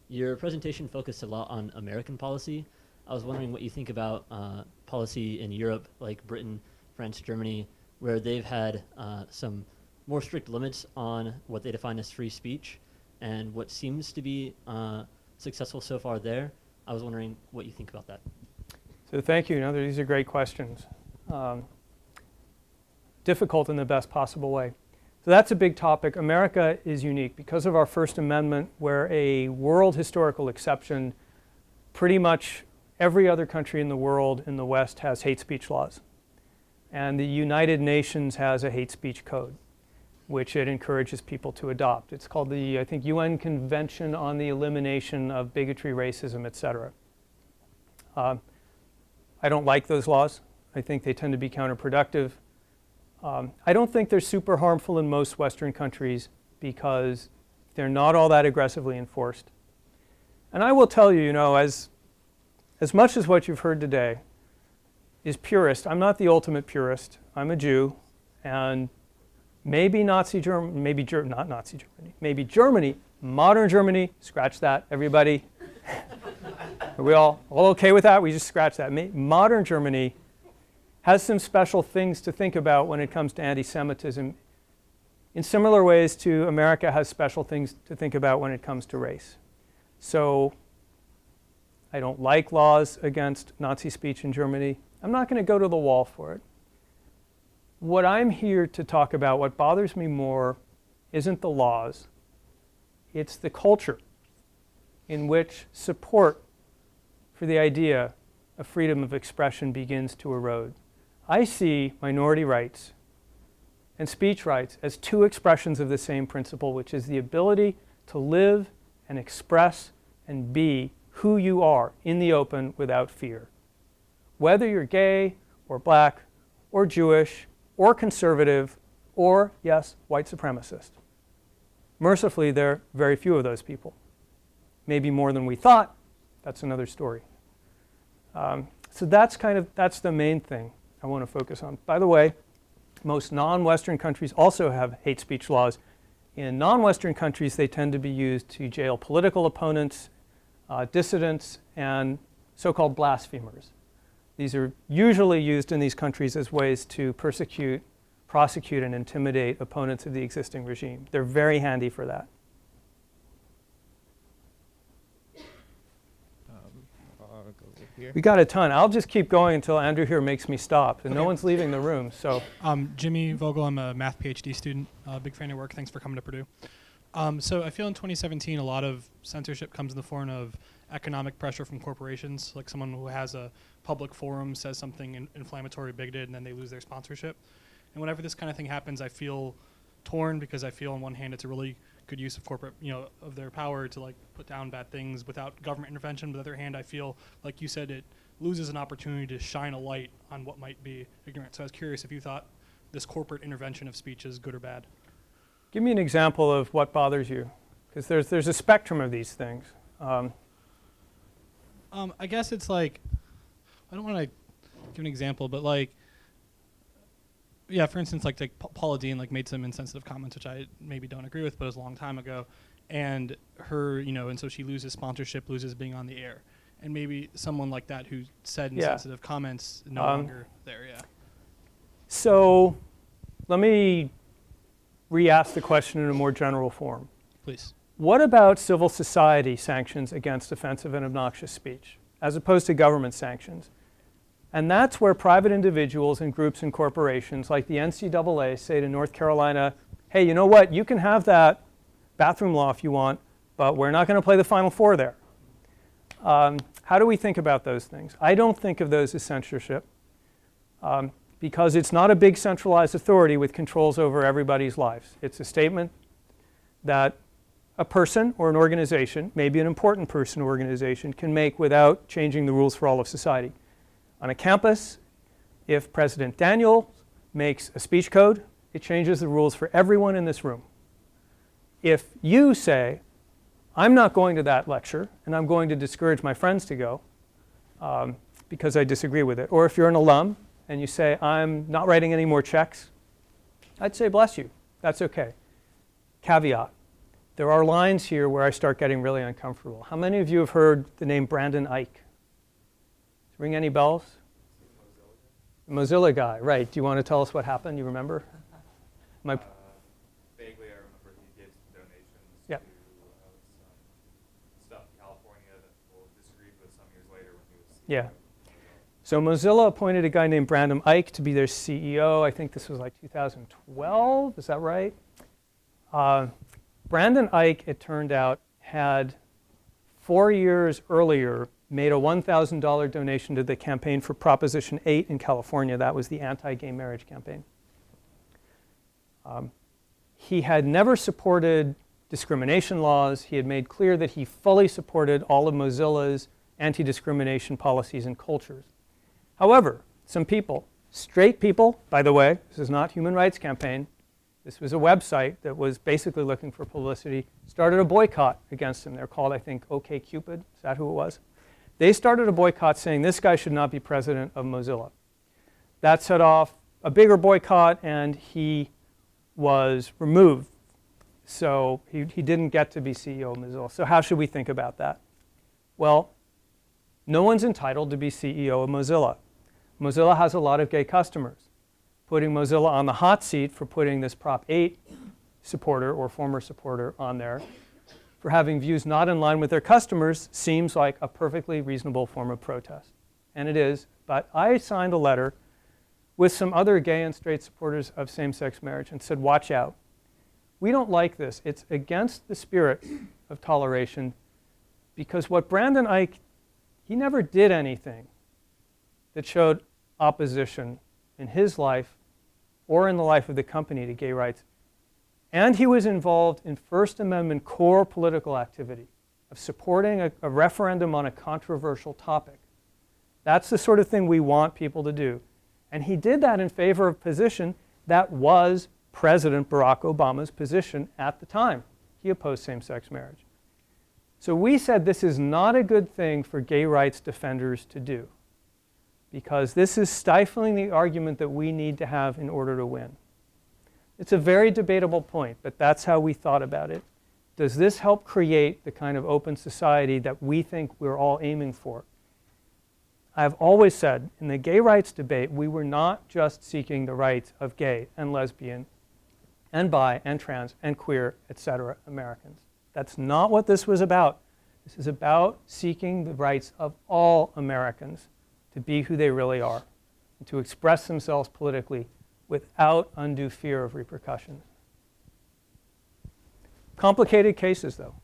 Your presentation focused a lot on American policy. I was wondering what you think about policy in Europe, like Britain, France, Germany, where they've had some more strict limits on what they define as free speech, and what seems to be successful so far there. I was wondering what you think about that. So thank you. These are great questions. Difficult in the best possible way. So that's a big topic. America is unique because of our First Amendment. We're a world historical exception. Pretty much every other country in the world in the West has hate speech laws. And the United Nations has a hate speech code, which it encourages people to adopt. It's called the, I think, UN Convention on the Elimination of Bigotry, Racism, etc. I don't like those laws. I think they tend to be counterproductive. I don't think they're super harmful in most Western countries because they're not all that aggressively enforced. And I will tell you, as much as what you've heard today is purist, I'm not the ultimate purist. I'm a Jew, and Maybe Nazi Germany, not Nazi Germany, maybe Germany, modern Germany, scratch that, everybody. Are we all okay with that? We just scratch that. Modern Germany has some special things to think about when it comes to anti-Semitism in similar ways to America has special things to think about when it comes to race. So I don't like laws against Nazi speech in Germany. I'm not going to go to the wall for it. What I'm here to talk about, what bothers me more, isn't the laws. It's the culture in which support for the idea of freedom of expression begins to erode. I see minority rights and speech rights as two expressions of the same principle, which is the ability to live and express and be who you are in the open without fear. Whether you're gay or black or Jewish or conservative or, yes, white supremacist. Mercifully, there are very few of those people. Maybe more than we thought. That's another story. So that's the main thing I want to focus on. By the way, most non-Western countries also have hate speech laws. In non-Western countries, they tend to be used to jail political opponents, dissidents, and so-called blasphemers. These are usually used in these countries as ways to persecute, prosecute, and intimidate opponents of the existing regime. They're very handy for that. We got a ton. I'll just keep going until Andrew here makes me stop, and no one's leaving the room. So, Jimmy Vogel, I'm a math PhD student. Big fan of your work. Thanks for coming to Purdue. So I feel in 2017 a lot of censorship comes in the form of economic pressure from corporations, like someone who has a public forum says something inflammatory, bigoted, and then they lose their sponsorship. And whenever this kind of thing happens, I feel torn because I feel on one hand it's a really good use of corporate, of their power to like put down bad things without government intervention. But on the other hand, I feel, like you said, it loses an opportunity to shine a light on what might be ignorant. So I was curious if you thought this corporate intervention of speech is good or bad. Give me an example of what bothers you, because there's a spectrum of these things. I guess it's like, I don't want to give an example, but like, yeah, for instance, like Paula Deen made some insensitive comments, which I maybe don't agree with, but it was a long time ago, and her, and so she loses sponsorship, loses being on the air, and maybe someone like that who said insensitive comments no longer there. Yeah. So, let me re-ask the question in a more general form. Please. What about civil society sanctions against offensive and obnoxious speech, as opposed to government sanctions? And that's where private individuals and groups and corporations like the NCAA say to North Carolina, hey, you know what? You can have that bathroom law if you want, but we're not going to play the Final Four there. How do we think about those things? I don't think of those as censorship because it's not a big centralized authority with controls over everybody's lives. It's a statement that a person or an organization, maybe an important person or organization, can make without changing the rules for all of society. On a campus, if President Daniel makes a speech code, it changes the rules for everyone in this room. If you say, I'm not going to that lecture, and I'm going to discourage my friends to go because I disagree with it, or if you're an alum and you say, I'm not writing any more checks, I'd say, bless you. That's okay. Caveat. There are lines here where I start getting really uncomfortable. How many of you have heard the name Brandon Ike? Ring any bells? The Mozilla guy, right. Do you want to tell us what happened? You remember? Vaguely, I remember he gave some donations to some stuff in California that people disagreed with some years later when he was Yeah. So Mozilla appointed a guy named Brandon Ike to be their CEO. I think this was like 2012. Is that right? Brandon Ike, it turned out, had 4 years earlier made a $1,000 donation to the campaign for Proposition 8 in California. That was the anti-gay marriage campaign. He had never supported discrimination laws. He had made clear that he fully supported all of Mozilla's anti-discrimination policies and cultures. However, some people, straight people, by the way, this is not Human Rights Campaign, this was a website that was basically looking for publicity, started a boycott against him. They're called, I think, OkCupid. Is that who it was? They started a boycott saying this guy should not be president of Mozilla. That set off a bigger boycott, and he was removed. So he didn't get to be CEO of Mozilla. So how should we think about that? Well, no one's entitled to be CEO of Mozilla. Mozilla has a lot of gay customers. Putting Mozilla on the hot seat for putting this Prop 8 supporter or former supporter on there for having views not in line with their customers seems like a perfectly reasonable form of protest. And it is, but I signed a letter with some other gay and straight supporters of same-sex marriage and said, watch out. We don't like this. It's against the spirit of toleration because what Brandon Ike, he never did anything that showed opposition in his life or in the life of the company to gay rights. And he was involved in First Amendment core political activity of supporting a referendum on a controversial topic. That's the sort of thing we want people to do. And he did that in favor of a position that was President Barack Obama's position at the time. He opposed same-sex marriage. So we said this is not a good thing for gay rights defenders to do because this is stifling the argument that we need to have in order to win. It's a very debatable point, but that's how we thought about it. Does this help create the kind of open society that we think we're all aiming for? I've always said in the gay rights debate, we were not just seeking the rights of gay and lesbian and bi and trans and queer, etc. Americans. That's not what this was about. This is about seeking the rights of all Americans to be who they really are and to express themselves politically without undue fear of repercussions. Complicated cases, though.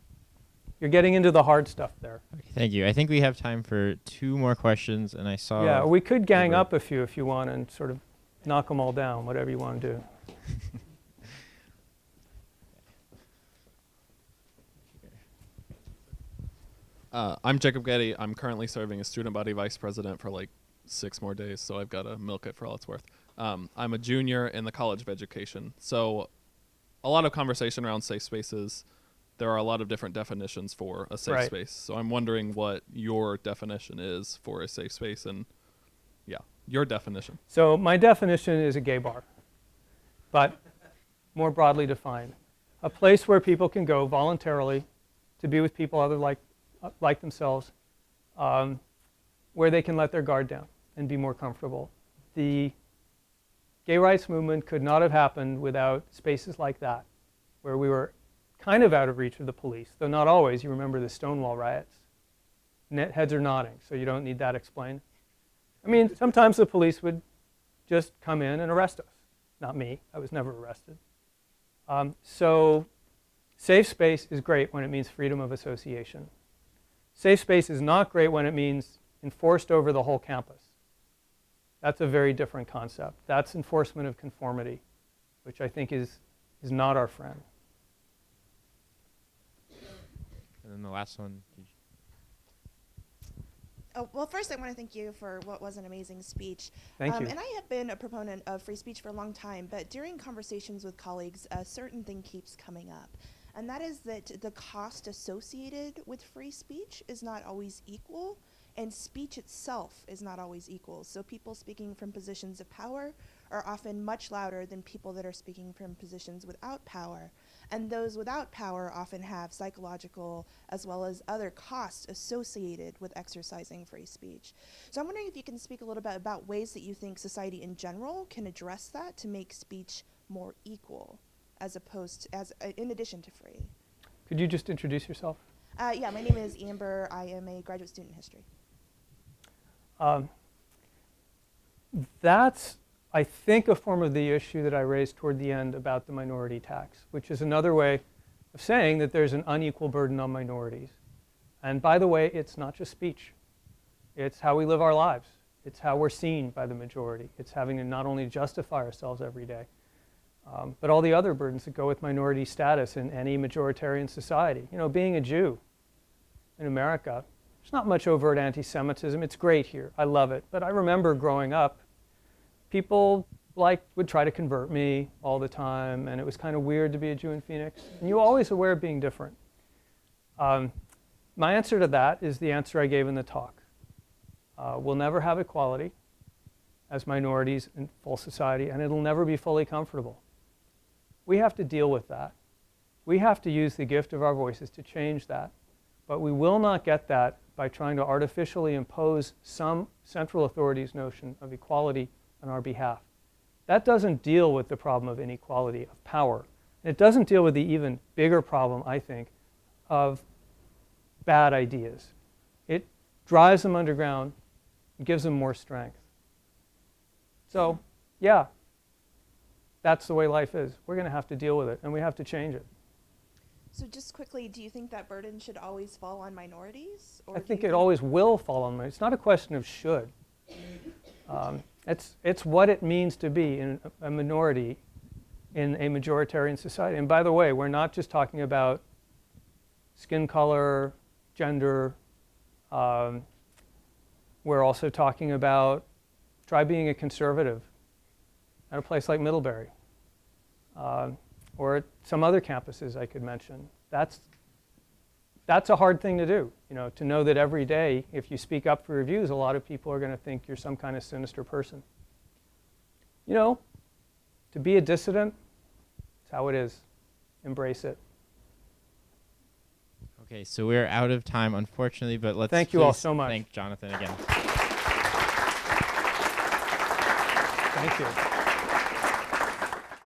You're getting into the hard stuff there. Okay, thank you. I think we have time for 2 more questions, and I saw... Yeah, we could gang up a few if you want and sort of knock them all down, whatever you want to do. I'm Jacob Getty. I'm currently serving as student body vice president for like 6 more days, so I've got to milk it for all it's worth. I'm a junior in the College of Education. So a lot of conversation around safe spaces. There are a lot of different definitions for a safe space. So I'm wondering what your definition is for a safe space and, yeah, your definition. So my definition is a gay bar, but more broadly defined. A place where people can go voluntarily to be with people other like themselves, where they can let their guard down and be more comfortable. The gay rights movement could not have happened without spaces like that, where we were kind of out of reach of the police, though not always. You remember the Stonewall riots. Heads are nodding, so you don't need that explained. I mean, sometimes the police would just come in and arrest us. Not me. I was never arrested. So safe space is great when it means freedom of association. Safe space is not great when it means enforced over the whole campus. That's a very different concept. That's enforcement of conformity, which I think is not our friend. And then the last one. Oh, well, first I want to thank you for what was an amazing speech. Thank you. And I have been a proponent of free speech for a long time, but during conversations with colleagues, a certain thing keeps coming up. And that is that the cost associated with free speech is not always equal, and speech itself is not always equal. So people speaking from positions of power are often much louder than people that are speaking from positions without power. And those without power often have psychological as well as other costs associated with exercising free speech. So I'm wondering if you can speak a little bit about ways that you think society in general can address that to make speech more equal, as opposed to, in addition to free. Could you just introduce yourself? Yeah, my name is Amber. I am a graduate student in history. That's, I think, a form of the issue that I raised toward the end about the minority tax, which is another way of saying that there's an unequal burden on minorities. And by the way, it's not just speech. It's how we live our lives. It's how we're seen by the majority. It's having to not only justify ourselves every day, but all the other burdens that go with minority status in any majoritarian society. You know, being a Jew in America, there's not much overt anti-Semitism. It's great here. I love it. But I remember growing up, people would try to convert me all the time, and it was kind of weird to be a Jew in Phoenix. And you were always aware of being different. My answer to that is the answer I gave in the talk. We'll never have equality as minorities in full society, and it'll never be fully comfortable. We have to deal with that. We have to use the gift of our voices to change that. But we will not get that by trying to artificially impose some central authority's notion of equality on our behalf. That doesn't deal with the problem of inequality of power. And it doesn't deal with the even bigger problem, I think, of bad ideas. It drives them underground and gives them more strength. So, yeah, that's the way life is. We're going to have to deal with it, and we have to change it. So just quickly, do you think that burden should always fall on minorities? Or I do think you it always will fall on minorities. It's not a question of should. It's what it means to be in a minority in a majoritarian society. And by the way, we're not just talking about skin color, gender. We're also talking about try being a conservative at a place like Middlebury. Or at some other campuses I could mention. That's a hard thing to do, to know that every day, if you speak up for your views, a lot of people are going to think you're some kind of sinister person. To be a dissident, it's how it is. Embrace it. Okay, so we're out of time, unfortunately, but let's Thank you all please so much. thank Jonathan again. Thank you.